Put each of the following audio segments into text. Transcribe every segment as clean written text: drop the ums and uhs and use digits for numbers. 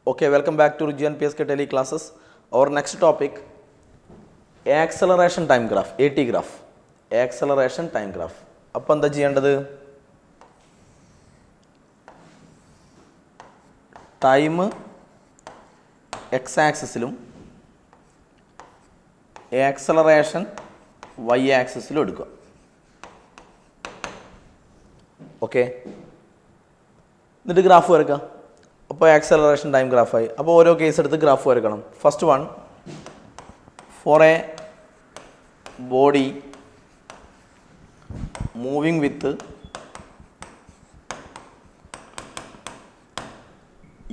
Okay, welcome back to Ruju and PSK Tele classes. Our next topic, acceleration time graph, AT graph. Acceleration time graph. അപ്പോൾ എന്താ ചെയ്യേണ്ടത്? Time X ആക്സിസിലും acceleration Y ആക്സിസിലും എടുക്കുക. Okay, എന്നിട്ട് graph വരയ്ക്കുക. അപ്പോൾ acceleration time ഗ്രാഫായി. അപ്പോൾ ഓരോ case എടുത്ത് ഗ്രാഫ് വരക്കണം. First one, for a body moving with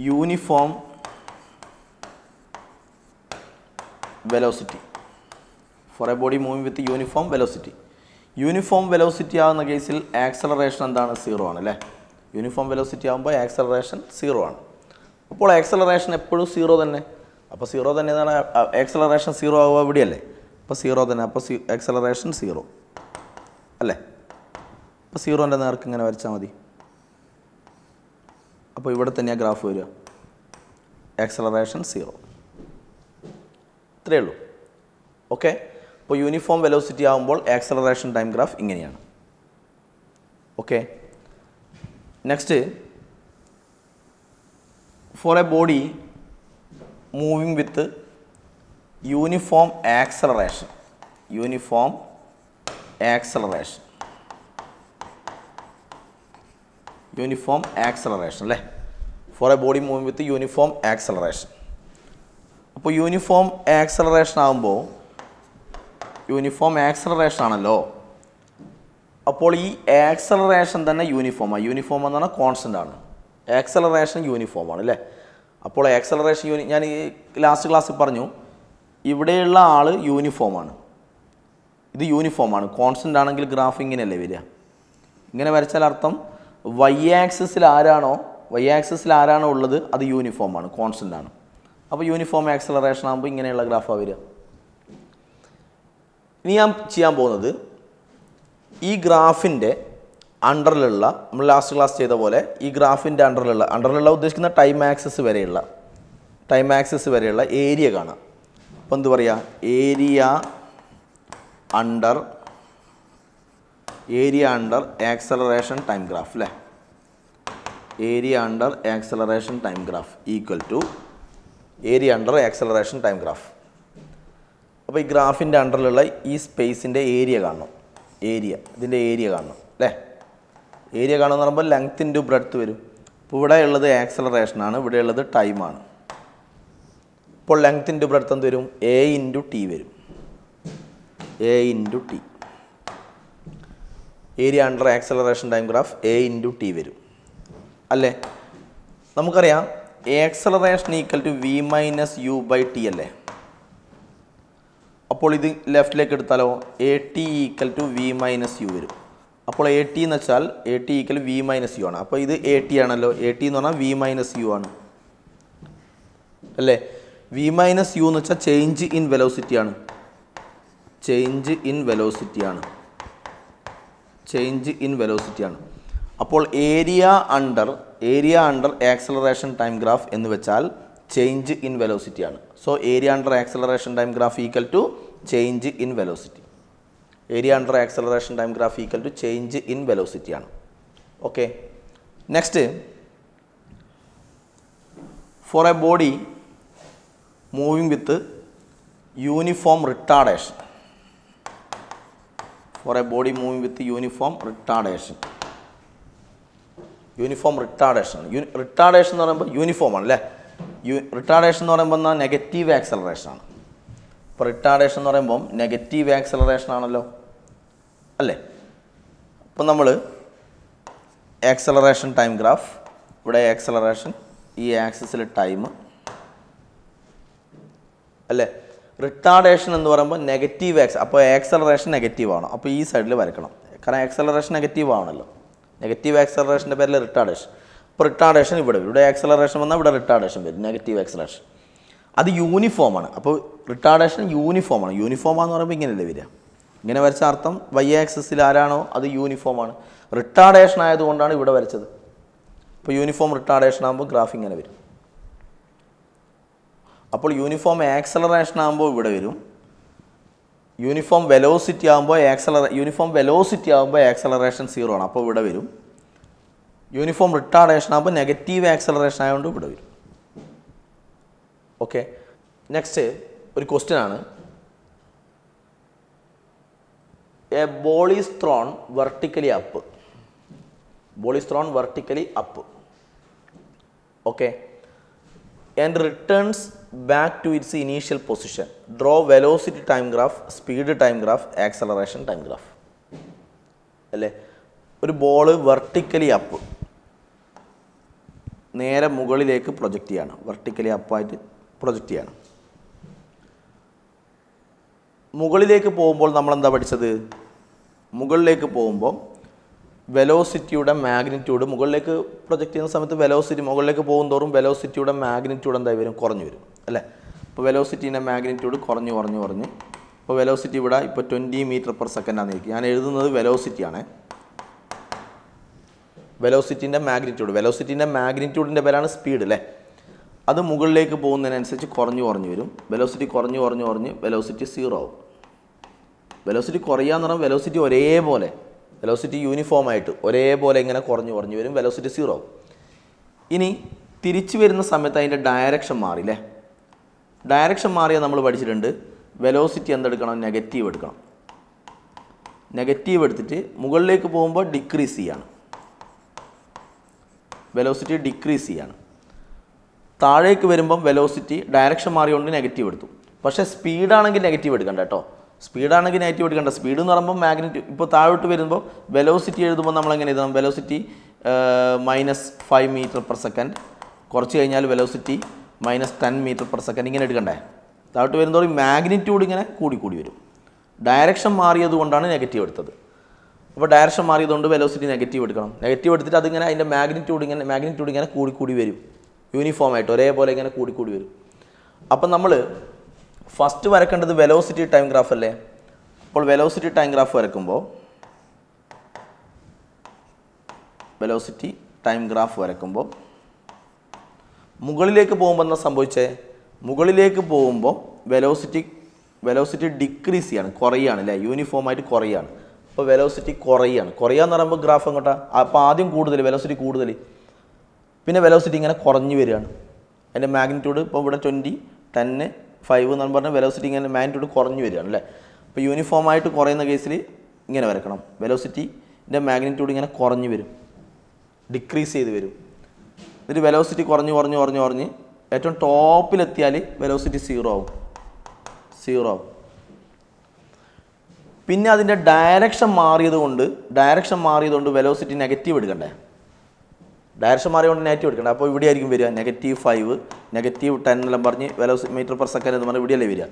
uniform velocity. For a body moving with uniform velocity. Uniform velocity ആകുന്ന കേസിൽ ആക്സലറേഷൻ എന്താണ്? 0 ആണ് അല്ലേ? യൂണിഫോം വെലോസിറ്റി ആകുമ്പോൾ ആക്സലറേഷൻ 0 ആണ്. അപ്പോൾ ആക്സലറേഷൻ എപ്പോഴും 0 തന്നെ. അപ്പോൾ 0 തന്നെ എന്നാണ് ആക്സലറേഷൻ 0 ആവുക ഇവിടെയല്ലേ? അപ്പോൾ 0 തന്നെ. അപ്പോൾ ആക്സലറേഷൻ 0 അല്ലേ? അപ്പോൾ 0ൻ്റെ നേർക്ക് ഇങ്ങനെ വരച്ചാൽ മതി. അപ്പോൾ ഇവിടെ തന്നെയാണ് ഗ്രാഫ് വരിക. ആക്സലറേഷൻ 0. ഇത്രയേ ഉള്ളൂ. ഓക്കെ, അപ്പോൾ യൂണിഫോം വെലോസിറ്റി ആകുമ്പോൾ ആക്സലറേഷൻ ടൈം ഗ്രാഫ് ഇങ്ങനെയാണ്. Okay, next, for a body moving with uniform acceleration. Uniform acceleration. Uniform acceleration അല്ലേ? For a body moving with uniform acceleration. അപ്പോൾ യൂണിഫോം ആക്സലറേഷൻ ആകുമ്പോൾ, യൂണിഫോം ആക്സലറേഷൻ ആണല്ലോ, അപ്പോൾ ഈ ആക്സലറേഷൻ തന്നെ യൂണിഫോമാണ്. യൂണിഫോം എന്ന് പറഞ്ഞാൽ കോൺസ്റ്റൻ്റ് ആണ്. ആക്സലറേഷൻ യൂണിഫോമാണ് അല്ലേ? അപ്പോൾ ആക്സലറേഷൻ ഞാൻ ഈ ലാസ്റ്റ് ക്ലാസ്സിൽ പറഞ്ഞു, ഇവിടെയുള്ള ആൾ യൂണിഫോമാണ്, ഇത് യൂണിഫോമാണ്. കോൺസ്റ്റൻ്റ് ആണെങ്കിൽ ഗ്രാഫ് ഇങ്ങനെയല്ലേ വരിക? ഇങ്ങനെ വരച്ചാൽ അർത്ഥം വൈ ആക്സിസിൽ ആരാണോ ഉള്ളത് അത് യൂണിഫോമാണ്, കോൺസ്റ്റൻ്റ് ആണ്. അപ്പോൾ യൂണിഫോം ആക്സലറേഷൻ ആകുമ്പോൾ ഇങ്ങനെയുള്ള ഗ്രാഫാണ് വരിക. ഇനി ഞാൻ ചെയ്യാൻ പോകുന്നത്, ഈ ഗ്രാഫിൻ്റെ അണ്ടറിലുള്ള, നമ്മൾ ലാസ്റ്റ് ക്ലാസ് ചെയ്ത പോലെ, ഈ ഗ്രാഫിൻ്റെ അണ്ടറിലുള്ള ഉദ്ദേശിക്കുന്ന ടൈം ആക്സിസ് വരെയുള്ള ഏരിയ കാണാം. അപ്പോൾ എന്ത് പറയുക? Area under acceleration time graph അല്ലേ? Area under acceleration time graph equal to area under acceleration time graph. അപ്പോൾ ഈ ഗ്രാഫിൻ്റെ അണ്ടറിലുള്ള ഈ സ്പേസിൻ്റെ ഏരിയ കാണണം. ഇതിൻ്റെ ഏരിയ കാണണം അല്ലേ? ഏരിയ കാണുമെന്ന് പറയുമ്പോൾ ലെങ്ത് ഇൻറ്റു ബ്രെഡ്ത്ത് വരും. ഇപ്പോൾ ഇവിടെ ഉള്ളത് ആക്സലറേഷനാണ്, ഇവിടെ ഉള്ളത് ടൈമാണ്. അപ്പോൾ ലെങ്ത് ഇൻറ്റു ബ്രെഡ്ത്ത് എന്ത് വരും? എ ഇൻറ്റു ടി വരും. A into T. Area under acceleration time graph A into T വരും അല്ലേ? നമുക്കറിയാം acceleration equal to V minus U by T അല്ലേ? അപ്പോൾ ഇത് ലെഫ്റ്റിലേക്ക് എടുത്താലോ? A T equal to V minus U വരും. അപ്പോൾ എ ടി എന്ന് വെച്ചാൽ A T equal V minus U ആണ്. അപ്പോൾ ഇത് എ ടി ആണല്ലോ. എ ടി എന്ന് പറഞ്ഞാൽ വി മൈനസ് യു ആണ് അല്ലേ? വി മൈനസ് യു എന്ന് വെച്ചാൽ ചേഞ്ച് ഇൻ വെലോസിറ്റി ആണ്. ചേഞ്ച് ഇൻ വെലോസിറ്റി ആണ്. അപ്പോൾ area under acceleration time graph എന്ന് വെച്ചാൽ ചേഞ്ച് ഇൻ വെലോസിറ്റി ആണ്. So area under acceleration time graph equal to change in velocity. Area under acceleration time graph equal to change in velocity ആണ്. Okay, next, for a body moving with uniform retardation. For a body moving with uniform retardation എന്ന് പറയുമ്പോൾ uniform ആണ് അല്ലേ? Retardation എന്ന് പറയുമ്പോൾ എന്നാൽ negative acceleration ആണ്. ഇപ്പോൾ റിട്ടാർഡേഷൻ എന്ന് പറയുമ്പം നെഗറ്റീവ് ആക്സലറേഷൻ ആണല്ലോ അല്ലേ? അപ്പോൾ നമ്മൾ ആക്സലറേഷൻ ടൈം ഗ്രാഫ്, ഇവിടെ ആക്സലറേഷൻ, ഈ ആക്സിസിൽ ടൈം അല്ലേ? റിട്ടാർഡേഷൻ എന്ന് പറയുമ്പോൾ നെഗറ്റീവ് അപ്പോൾ ആക്സലറേഷൻ നെഗറ്റീവ് ആണ്. അപ്പോൾ ഈ സൈഡിൽ വരക്കണം, കാരണം ആക്സലറേഷൻ നെഗറ്റീവ് ആണല്ലോ. നെഗറ്റീവ് ആക്സലറേഷൻ്റെ പേരിൽ റിട്ടാർഡേഷൻ. ഇപ്പോൾ റിട്ടാർഡേഷൻ ഇവിടെ ആക്സലറേഷൻ വന്നാൽ ഇവിടെ റിട്ടാർഡേഷൻ വരും, നെഗറ്റീവ് ആക്സലറേഷൻ. അത് യൂണിഫോമാണ്. അപ്പോൾ റിട്ടാർഡേഷൻ യൂണിഫോമാണ്. യൂണിഫോമാണെന്ന് പറയുമ്പോൾ ഇങ്ങനെയല്ലേ വരിക? ഇങ്ങനെ വരച്ച അർത്ഥം വൈ ആക്സിസിൽ ആരാണോ അത് യൂണിഫോമാണ്. റിട്ടാർഡേഷൻ ആയതുകൊണ്ടാണ് ഇവിടെ വരച്ചത്. ഇപ്പോൾ യൂണിഫോം റിട്ടാർഡേഷൻ ആകുമ്പോൾ ഗ്രാഫ് ഇങ്ങനെ വരും. അപ്പോൾ യൂണിഫോം ആക്സലറേഷൻ ആകുമ്പോൾ ഇവിടെ വരും. യൂണിഫോം വെലോസിറ്റി ആകുമ്പോൾ ആക്സലറേഷൻ 0 ആണ്, അപ്പോൾ ഇവിടെ വരും. യൂണിഫോം റിട്ടാർഡേഷൻ ആകുമ്പോൾ നെഗറ്റീവ് ആക്സലറേഷൻ ആയതുകൊണ്ട് ഇവിടെ വരും. ഓക്കെ, നെക്സ്റ്റ് ഒരു ക്വസ്റ്റ്യൻ ആണ്. A ball is thrown vertically up. Okay, and returns back to its initial position. Draw velocity time graph, speed time graph, acceleration time graph. അല്ലേ, ഒരു ball vertically up നേരെ മുകളിലേക്ക് project ചെയ്യാണ്, vertically അപ്പായിട്ട് project ചെയ്യാണ്. മുകളിലേക്ക് പോകുമ്പോൾ നമ്മളെന്താ പഠിച്ചത്? മുകളിലേക്ക് പോകുമ്പോൾ വെലോസിറ്റിയുടെ മാഗ്നിറ്റ്യൂഡ്, മുകളിലേക്ക് പ്രൊജക്റ്റ് ചെയ്യുന്ന സമയത്ത് വെലോസിറ്റി മുകളിലേക്ക് പോകും തോറും വെലോസിറ്റിയുടെ മാഗ്നിറ്റ്യൂഡ് എന്തായി വരും? കുറഞ്ഞു വരും അല്ലേ. അപ്പോൾ വെലോസിറ്റീൻ്റെ മാഗ്നിറ്റ്യൂഡ് കുറഞ്ഞ് ഇപ്പോൾ വെലോസിറ്റി ഇവിടെ ഇപ്പോൾ 20 m/s ആണെന്നിരിക്കും. ഞാൻ എഴുതുന്നത് വെലോസിറ്റിയാണ്. വെലോസിറ്റീൻ്റെ മാഗ്നിറ്റ്യൂഡിൻ്റെ പേരാണ് സ്പീഡ് അല്ലേ. അത് മുകളിലേക്ക് പോകുന്നതിനനുസരിച്ച് കുറഞ്ഞു വരും. വെലോസിറ്റി കുറഞ്ഞ് വെലോസിറ്റി 0 ആവും. വെലോസിറ്റി കുറയാന്ന് പറഞ്ഞാൽ വെലോസിറ്റി ഒരേപോലെ, വെലോസിറ്റി യൂണിഫോം ആയിട്ട് ഒരേപോലെ ഇങ്ങനെ കുറഞ്ഞു വരും. വെലോസിറ്റി 0 ആവും. ഇനി തിരിച്ചു വരുന്ന സമയത്ത് അതിൻ്റെ ഡയറക്ഷൻ മാറിയില്ലേ. ഡയറക്ഷൻ മാറിയാൽ നമ്മൾ പഠിച്ചിട്ടുണ്ട് വെലോസിറ്റി എന്തെടുക്കണം? നെഗറ്റീവ് എടുക്കണം. നെഗറ്റീവ് എടുത്തിട്ട് മുകളിലേക്ക് പോകുമ്പോൾ ഡിക്രീസ് ചെയ്യാണ്, വെലോസിറ്റി ഡിക്രീസ് ചെയ്യാണ്. താഴേക്ക് വരുമ്പം വെലോസിറ്റി ഡയറക്ഷൻ മാറിയോണ്ട് നെഗറ്റീവ് എടുത്തു. പക്ഷേ സ്പീഡാണെങ്കിൽ നെഗറ്റീവ് എടുക്കണ്ട കേട്ടോ. സ്പീഡ് എന്ന് പറയുമ്പോൾ മാഗ്നിറ്റ്യൂഡ് ഇപ്പോൾ താഴോട്ട് വരുമ്പോൾ വെലോസിറ്റി എഴുതുമ്പോൾ നമ്മളെങ്ങനെ എഴുതണം? വെലോസിറ്റി -5 m/s, കുറച്ച് കഴിഞ്ഞാൽ വെലോസിറ്റി -10 m/s ഇങ്ങനെ എടുക്കണ്ടേ? താഴോട്ട് വരുന്നതോടെ മാഗ്നിറ്റ്യൂഡ് ഇങ്ങനെ കൂടി വരും. ഡയറക്ഷൻ മാറിയത് കൊണ്ടാണ് നെഗറ്റീവ് എടുത്തത്. അപ്പോൾ ഡയറക്ഷൻ മാറിയതുകൊണ്ട് വെലോസിറ്റി നെഗറ്റീവ് എടുക്കണം. നെഗറ്റീവ് എടുത്തിട്ട് അതിങ്ങനെ അതിൻ്റെ മാഗ്നിറ്റ്യൂഡ് ഇങ്ങനെ കൂടി വരും. യൂണിഫോം ആയിട്ട് ഒരേപോലെ ഇങ്ങനെ കൂടി വരും. അപ്പം നമ്മൾ ഫസ്റ്റ് വരക്കേണ്ടത് വെലോസിറ്റി ടൈം ഗ്രാഫ് അല്ലേ. അപ്പോൾ വെലോസിറ്റി ടൈം ഗ്രാഫ് വരക്കുമ്പോൾ മുകളിലേക്ക് പോകുമ്പോൾ എന്താ സംഭവിച്ചേ? മുകളിലേക്ക് പോകുമ്പോൾ വെലോസിറ്റി ഡിക്രീസ് ചെയ്യാണ്, കുറയാണ് അല്ലേ. യൂണിഫോം ആയിട്ട് കുറയാണ്. അപ്പോൾ വെലോസിറ്റി കുറയാന്ന് പറയുമ്പോൾ ഗ്രാഫ് എങ്ങോട്ടാ? അപ്പോൾ ആദ്യം വെലോസിറ്റി കൂടുതൽ, പിന്നെ വെലോസിറ്റി ഇങ്ങനെ കുറഞ്ഞു വരികയാണ്. അതിൻ്റെ മാഗ്നിറ്റ്യൂഡ് ഇപ്പോൾ ഇവിടെ 20, 10, 5 എന്ന് പറഞ്ഞാൽ വെലോസിറ്റി ഇങ്ങനെ മാഗ്നിറ്റ്യൂഡ് കുറഞ്ഞു വരികയാണ് അല്ലേ. അപ്പോൾ യൂണിഫോം ആയിട്ട് കുറയുന്ന കേസിൽ ഇങ്ങനെ വരക്കണം. വെലോസിറ്റിൻ്റെ മാഗ്നിറ്റ്യൂഡ് ഇങ്ങനെ കുറഞ്ഞു വരും, ഡിക്രീസ് ചെയ്ത് വരും. എന്നിട്ട് വെലോസിറ്റി കുറഞ്ഞ് ഏറ്റവും ടോപ്പിലെത്തിയാൽ വെലോസിറ്റി 0 ആവും. പിന്നെ അതിൻ്റെ ഡയറക്ഷൻ മാറിയത് കൊണ്ട് വെലോസിറ്റി നെഗറ്റീവ് എടുക്കണ്ടേ? ഡയറക്ഷൻ മാറിയതുകൊണ്ട് നെഗറ്റീവ് എടുക്കണ്ടേ? അപ്പോൾ ഇവിടെ ആയിരിക്കും വരിക -5, -10 എന്നെല്ലാം പറഞ്ഞ് m/s എന്ന് പറഞ്ഞാൽ ഇവിടെയല്ലേ വരിക.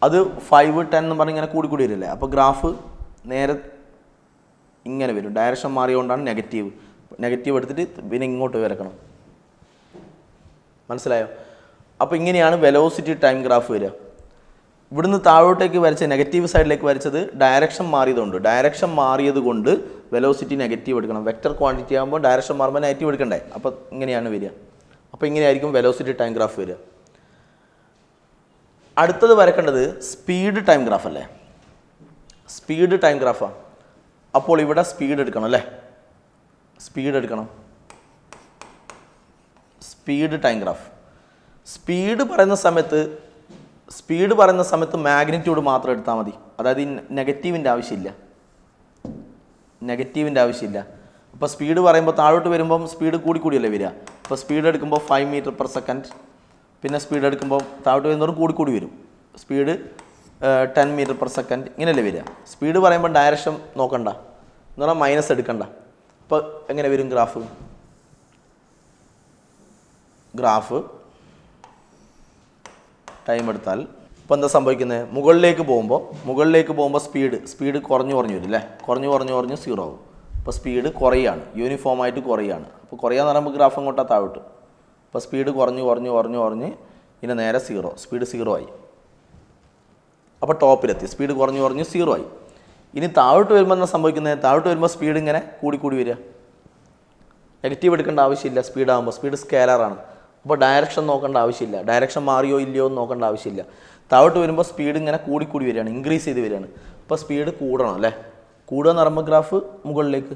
അത് 5, 10 എന്ന് പറഞ്ഞ് ഇങ്ങനെ കൂടി വരില്ലേ. അപ്പോൾ ഗ്രാഫ് നേരെ ഇങ്ങനെ വരും. ഡയറക്ഷൻ മാറിയതുകൊണ്ടാണ് നെഗറ്റീവ് എടുത്തിട്ട് പിന്നെ ഇങ്ങോട്ട് വരക്കണം. മനസ്സിലായോ? അപ്പോൾ ഇങ്ങനെയാണ് വെലോസിറ്റി ടൈം ഗ്രാഫ് വരിക. ഇവിടുന്ന് താഴോട്ടേക്ക് വരച്ച നെഗറ്റീവ് സൈഡിലേക്ക് വരച്ചത് ഡയറക്ഷൻ മാറിയത് കൊണ്ട് വെലോസിറ്റി നെഗറ്റീവ് എടുക്കണം. വെക്റ്റർ ക്വാണ്ടിറ്റി ആകുമ്പോൾ ഡയറക്ഷൻ മാറുമ്പോൾ നെഗറ്റീവ് എടുക്കണ്ടേ? അപ്പോൾ ഇങ്ങനെയാണ് വരിക. അപ്പോൾ ഇങ്ങനെയായിരിക്കും വെലോസിറ്റി ടൈം ഗ്രാഫ് വരിക. അടുത്തത് വരക്കേണ്ടത് സ്പീഡ് ടൈം ഗ്രാഫ് അല്ലേ. സ്പീഡ് ടൈം ഗ്രാഫാണ്. അപ്പോൾ ഇവിടെ സ്പീഡ് എടുക്കണം അല്ലേ. Speed time graph. സ്പീഡ് പറയുന്ന സമയത്ത് മാഗ്നിറ്റ്യൂഡ് മാത്രം എടുത്താൽ മതി. അതായത് നെഗറ്റീവിൻ്റെ ആവശ്യമില്ല. അപ്പോൾ സ്പീഡ് പറയുമ്പോൾ താഴോട്ട് വരുമ്പം സ്പീഡ് കൂടിയല്ലേ വരിക. അപ്പോൾ സ്പീഡ് എടുക്കുമ്പോൾ 5 m/s, പിന്നെ സ്പീഡ് എടുക്കുമ്പോൾ താഴോട്ട് വരുന്നവരും കൂടി വരും. സ്പീഡ് 10 m/s ഇങ്ങനെയല്ലേ വരിക. സ്പീഡ് പറയുമ്പോൾ ഡയറക്ഷൻ നോക്കണ്ട എന്ന് പറഞ്ഞാൽ മൈനസ് എടുക്കണ്ട. അപ്പോൾ എങ്ങനെ വരും ഗ്രാഫ് ടൈം എടുത്താൽ ഇപ്പോൾ എന്താ സംഭവിക്കുന്നത്? മുകളിലേക്ക് പോകുമ്പോൾ സ്പീഡ് കുറഞ്ഞു വരും അല്ലേ. കുറഞ്ഞു 0 ആവും. അപ്പോൾ സ്പീഡ് കുറയാണ്, യൂണിഫോം ആയിട്ട് കുറയാണ്. അപ്പോൾ കുറയാന്ന് പറയുമ്പോൾ ഗ്രാഫ് അങ്ങോട്ടാ താഴോട്ട്. അപ്പോൾ സ്പീഡ് കുറഞ്ഞ് ഇനി നേരെ സ്പീഡ് 0 ആയി. അപ്പോൾ ടോപ്പിലെത്തി. സ്പീഡ് കുറഞ്ഞ് 0 ആയി. ഇനി താഴോട്ട് വരുമ്പോൾ എന്താ സംഭവിക്കുന്നത്? താഴോട്ട് വരുമ്പോൾ സ്പീഡ് ഇങ്ങനെ കൂടി വരിക. നെഗറ്റീവ് എടുക്കേണ്ട ആവശ്യമില്ല. സ്പീഡ് സ്കേലറാണ്. അപ്പോൾ ഡയറക്ഷൻ നോക്കേണ്ട ആവശ്യമില്ല, ഡയറക്ഷൻ മാറിയോ ഇല്ലയോ എന്ന് നോക്കേണ്ട ആവശ്യമില്ല. താഴോട്ട് വരുമ്പോൾ സ്പീഡ് ഇങ്ങനെ കൂടി വരികയാണ്, ഇൻക്രീസ് ചെയ്ത് വരികയാണ്. അപ്പോൾ സ്പീഡ് കൂടണം അല്ലേ, കൂടുക എന്ന് പറയുമ്പോൾ ഗ്രാഫ് മുകളിലേക്ക്,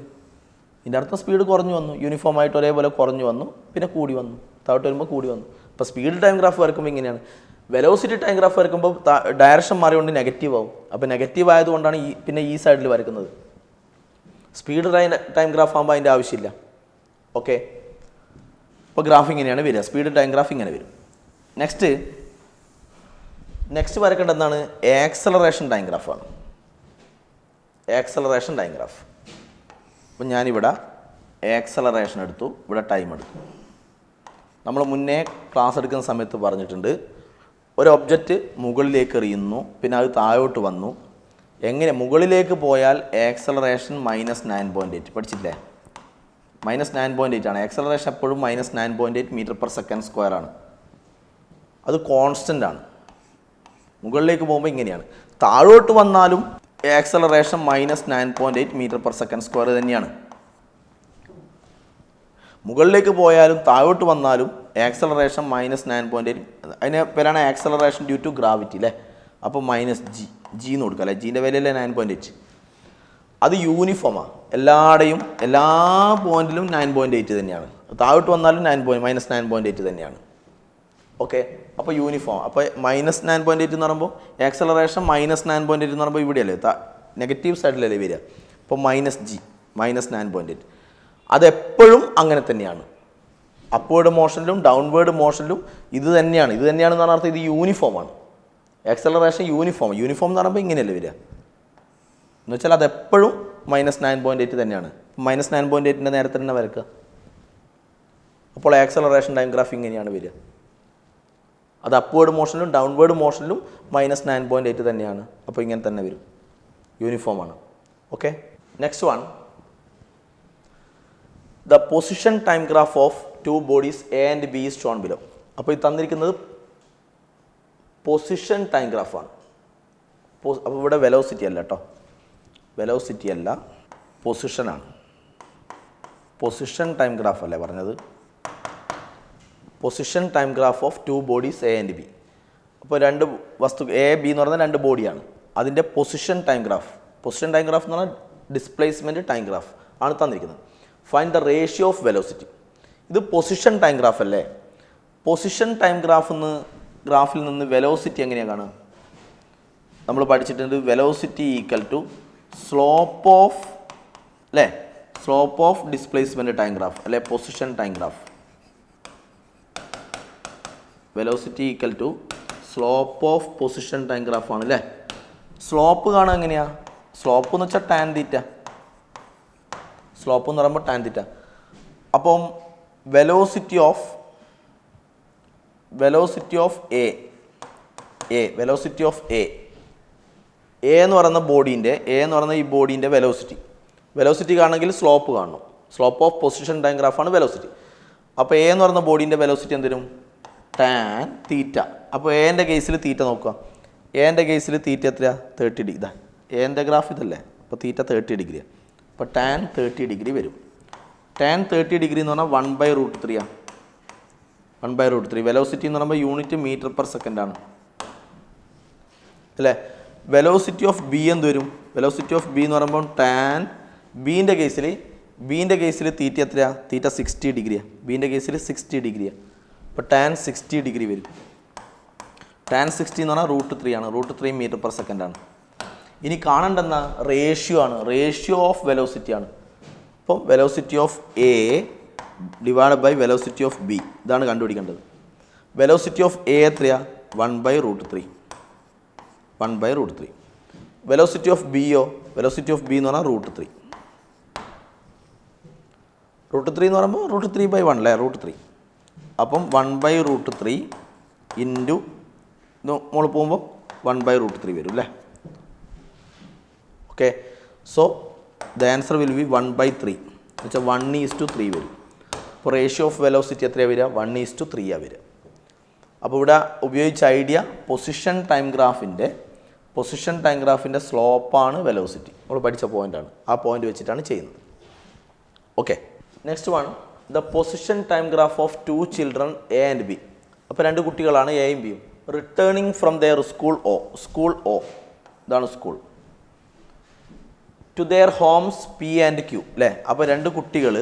ഇതിൻ്റെ അർത്ഥം സ്പീഡ് കുറഞ്ഞു വന്നു, യൂണിഫോം ആയിട്ട് ഒരേപോലെ കുറഞ്ഞു വന്നു, പിന്നെ കൂടി വന്നു, താഴോട്ട് വരുമ്പോൾ കൂടി വന്നു. അപ്പോൾ സ്പീഡ് ടൈം ഗ്രാഫ് വരക്കുമ്പോൾ ഇങ്ങനെയാണ്. വെലോസിറ്റി ടൈം ഗ്രാഫ് വരക്കുമ്പോൾ ഡയറക്ഷൻ മാറിയോണ്ട് നെഗറ്റീവ് ആവും. അപ്പോൾ നെഗറ്റീവ് ആയതുകൊണ്ടാണ് പിന്നെ ഈ സൈഡിൽ വരക്കുന്നത്. സ്പീഡ് ടൈം ഗ്രാഫ് ആകുമ്പോൾ അതിൻ്റെ ആവശ്യമില്ല. ഓക്കെ, അപ്പോൾ ഗ്രാഫ് ഇങ്ങനെയാണ് വരിക, സ്പീഡ് ടൈം ഗ്രാഫ് ഇങ്ങനെ വരും. നെക്സ്റ്റ് വരക്കേണ്ടത് എന്താണ്? ആക്സലറേഷൻ ടൈം ഗ്രാഫാണ്. Acceleration time graph. അപ്പം ഞാനിവിടെ ആക്സലറേഷൻ എടുത്തു, ഇവിടെ ടൈം എടുത്തു. നമ്മൾ മുന്നേ ക്ലാസ് എടുക്കുന്ന സമയത്ത് പറഞ്ഞിട്ടുണ്ട്, ഒരു ഒബ്ജക്റ്റ് മുകളിലേക്ക് എറിയുന്നു, പിന്നെ അത് താഴോട്ട് വന്നു. എങ്ങനെ മുകളിലേക്ക് പോയാൽ ആക്സലറേഷൻ -9.8 പഠിച്ചില്ലേ? -9.8 ആണ് ആക്സലറേഷൻ. എപ്പോഴും -9.8 m/s² ആണ്. അത് കോൺസ്റ്റൻ്റ് ആണ്. മുകളിലേക്ക് പോകുമ്പോൾ ഇങ്ങനെയാണ്. താഴോട്ട് വന്നാലും ആക്സലറേഷൻ -9.8 m/s² തന്നെയാണ്. മുകളിലേക്ക് പോയാലും താഴോട്ട് വന്നാലും ആക്സലറേഷൻ -9.8. അതിന് പേരാണ് ആക്സലറേഷൻ ഡ്യൂ ടു ഗ്രാവിറ്റി അല്ലേ. അപ്പോൾ -g എന്ന് കൊടുക്കുക അല്ലേ, ജീൻ്റെ വിലയല്ലേ 9.8. അത് യൂണിഫോമാണ്, എല്ലാ പോയിന്റിലും 9.8 തന്നെയാണ്. താഴോട്ട് വന്നാലും -9.8 തന്നെയാണ്. ഓക്കെ, അപ്പോൾ യൂണിഫോം. അപ്പോൾ -9.8 എന്ന് പറയുമ്പോൾ ആക്സലറേഷൻ -9.8 എന്ന് പറയുമ്പോൾ ഇവിടെയല്ലേ, നെഗറ്റീവ് സൈഡിലല്ലേ വരിക. അപ്പോൾ -g -9.8 അതെപ്പോഴും അങ്ങനെ തന്നെയാണ്. അപ്വേർഡ് മോഷനിലും ഡൗൺവേർഡ് മോഷനിലും ഇത് തന്നെയാണെന്ന് പറഞ്ഞ അർത്ഥം ഇത് യൂണിഫോമാണ്. ആക്സലറേഷൻ യൂണിഫോം എന്ന് പറയുമ്പോൾ ഇങ്ങനെയല്ലേ വരിക എന്ന് വെച്ചാൽ അതെപ്പോഴും -9.8 തന്നെയാണ്. -9.8ൻ്റെ നേരത്തെ തന്നെ വരക്കുക. അപ്പോൾ ആക്സലറേഷൻ ടൈം ഗ്രാഫ് ഇങ്ങനെയാണ് വരിക. അത് അപ്വേർഡ് മോഷനിലും ഡൗൺവേർഡ് മോഷനിലും -9.8 തന്നെയാണ്. അപ്പോൾ ഇങ്ങനെ തന്നെ വരും, യൂണിഫോമാണ്. Okay, next one, the position time graph of 2 bodies A and B is shown below. അപ്പോൾ ഇത് തന്നിരിക്കുന്നത് പൊസിഷൻ ടൈം ഗ്രാഫാണ്. അപ്പോൾ ഇവിടെ വെലോസിറ്റി അല്ല കേട്ടോ, വെലോസിറ്റി അല്ല, പൊസിഷനാണ്. പൊസിഷൻ ടൈം ഗ്രാഫ് അല്ലേ പറഞ്ഞത്. Position time graph of 2 bodies A and B. അപ്പോൾ രണ്ട് വസ്തു A B എന്ന് പറയുന്ന 2 ബോഡിയാണ്. അതിൻ്റെ പൊസിഷൻ ടൈം ഗ്രാഫ് എന്ന് പറഞ്ഞാൽ ഡിസ്പ്ലേസ്മെൻറ്റ് ടൈം ഗ്രാഫ് ആണ് തന്നിരിക്കുന്നത്. Find the ratio of velocity. ഇത് പൊസിഷൻ ടൈം ഗ്രാഫ് അല്ലേ. പൊസിഷൻ ടൈം ഗ്രാഫിൽ നിന്ന് വെലോസിറ്റി എങ്ങനെയാണ് കാണുക? നമ്മൾ പഠിച്ചിട്ടുണ്ട്, velocity equal to slope of displacement time graph അല്ലെ position time graph. Velocity equal to slope of position time graph ആണ് അല്ലേ. സ്ലോപ്പ് കാണുക എങ്ങനെയാണ്? സ്ലോപ്പ് എന്ന് വെച്ചാൽ ടാൻ തീറ്റ. സ്ലോപ്പ് എന്ന് പറയുമ്പോൾ ടാൻ തീറ്റ. അപ്പം വെലോസിറ്റി ഓഫ് എ എന്ന് പറയുന്ന ഈ ബോഡീൻ്റെ വെലോസിറ്റി കാണണമെങ്കിൽ സ്ലോപ്പ് കാണണം. സ്ലോപ്പ് ഓഫ് പൊസിഷൻ ടൈം ഗ്രാഫാണ് വെലോസിറ്റി. അപ്പോൾ എ എന്ന് പറയുന്ന ബോഡീൻ്റെ വെലോസിറ്റി എന്ത് വരും? Tan theta. അപ്പോൾ എൻ്റെ കേസിൽ തീറ്റ നോക്കുക. എൻ്റെ കേസിൽ തീറ്റ എത്രയാണ്? 30 ഡിഗ്രി. ഇതാ എൻ്റെ ഗ്രാഫ് ഇതല്ലേ. അപ്പോൾ തീറ്റ 30 ഡിഗ്രിയാണ്. അപ്പോൾ ടാൻ 30 ഡിഗ്രി വരും. ടാൻ 30 ഡിഗ്രി എന്ന് പറഞ്ഞാൽ 1/√3 ആണ്. 1/√3. വെലോസിറ്റി എന്ന് പറയുമ്പോൾ യൂണിറ്റ് m/s ആണ് അല്ലേ. വെലോസിറ്റി ഓഫ് ബി എന്ത് വരും? വെലോസിറ്റി ഓഫ് ബി എന്ന് പറയുമ്പോൾ ടാൻ ബീൻ്റെ കേസിൽ തീറ്റ എത്രയാണ്? തീറ്റ 60 ഡിഗ്രിയാണ്. ബീൻ്റെ കേസിൽ 60 ഡിഗ്രിയാണ്. അപ്പോൾ ടാൻ 60 ഡിഗ്രി വരും. ടാൻ 60 എന്ന് പറഞ്ഞാൽ √3 ആണ്. √3 m/s ആണ്. ഇനി കാണേണ്ടെന്ന റേഷ്യോ ഓഫ് വെലോസിറ്റി ആണ്. അപ്പം velocity of A divide by velocity of B, ഇതാണ് കണ്ടുപിടിക്കേണ്ടത്. വെലോസിറ്റി ഓഫ് എ എത്രയാണ്? 1/√3. വെലോസിറ്റി ഓഫ് ബിയോ? വെലോസിറ്റി ഓഫ് ബി എന്ന് പറഞ്ഞാൽ √3. √3 എന്ന് പറയുമ്പോൾ √3/1 അല്ലേ, √3. അപ്പം 1/√3 ഇൻറ്റു നമ്മൾ പോകുമ്പോൾ 1/√3 വരും അല്ലേ. Okay, so the answer will be 1/3 എന്ന് വെച്ചാൽ 1:3 വരും. അപ്പോൾ റേഷ്യോ ഓഫ് വെലോസിറ്റി എത്രയാണ് വരിക? 1:3 വരിക. അപ്പോൾ ഇവിടെ ഉപയോഗിച്ച ഐഡിയ പൊസിഷൻ ടൈം ഗ്രാഫിൻ്റെ സ്ലോപ്പാണ് വെലോസിറ്റി. നമ്മൾ പഠിച്ച പോയിൻ്റാണ്. ആ പോയിൻ്റ് വെച്ചിട്ടാണ് ചെയ്യുന്നത്. Okay, next one, the position time graph of 2 children A and B. അപ്പോൾ രണ്ട് കുട്ടികളാണ് എയും ബിയും. Returning from their school O ഇതാണ് school, to their homes P and Q അല്ലേ. അപ്പോൾ രണ്ട് കുട്ടികൾ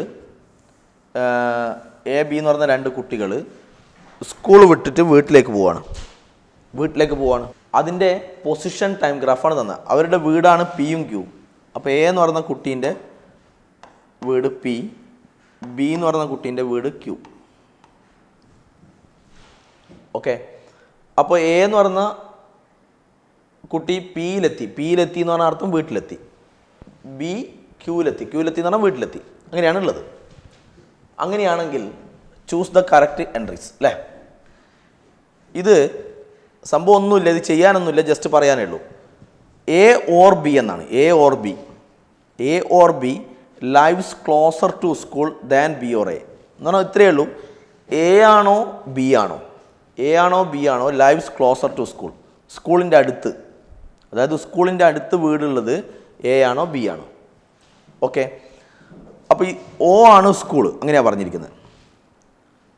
എ ബി എന്ന് പറഞ്ഞ രണ്ട് കുട്ടികൾ സ്കൂൾ വിട്ടിട്ട് വീട്ടിലേക്ക് പോവാണ്. അതിൻ്റെ പൊസിഷൻ ടൈം ഗ്രാഫാണ് തന്നത്. അവരുടെ വീടാണ് പിയും ക്യൂ. അപ്പോൾ എ എന്ന് പറയുന്ന കുട്ടീൻ്റെ വീട് പി, ബി എന്ന് പറയുന്ന കുട്ടീൻ്റെ വീട് ക്യൂ. ഓക്കെ. അപ്പോൾ എ എന്ന് പറയുന്ന കുട്ടി പിയിലെത്തി എന്ന് പറഞ്ഞ അർത്ഥം വീട്ടിലെത്തി. ബി ക്യൂവിലെത്തി എന്ന് പറഞ്ഞാൽ വീട്ടിലെത്തി. അങ്ങനെയാണ് ഉള്ളത്. അങ്ങനെയാണെങ്കിൽ ചൂസ് ദ കറക്റ്റ് എൻട്രീസ് അല്ലേ. ഇത് സംഭവം ഒന്നുമില്ല, ഇത് ചെയ്യാനൊന്നുമില്ല, ജസ്റ്റ് പറയാനേ ഉള്ളൂ. എ ഓർ ബി എന്നാണ്. A or B lives closer to school than B or A എന്ന് പറഞ്ഞാൽ ഇത്രയേ ഉള്ളൂ. എ ആണോ ബി ആണോ ലൈവ്സ് ക്ലോസർ ടു സ്കൂളിൻ്റെ അടുത്ത്, അതായത് സ്കൂളിൻ്റെ അടുത്ത് വീടുള്ളത് എ ആണോ ബി ആണോ. ഓക്കെ. അപ്പോൾ ഈ ഒ ആണ് സ്കൂൾ, അങ്ങനെയാണ് പറഞ്ഞിരിക്കുന്നത്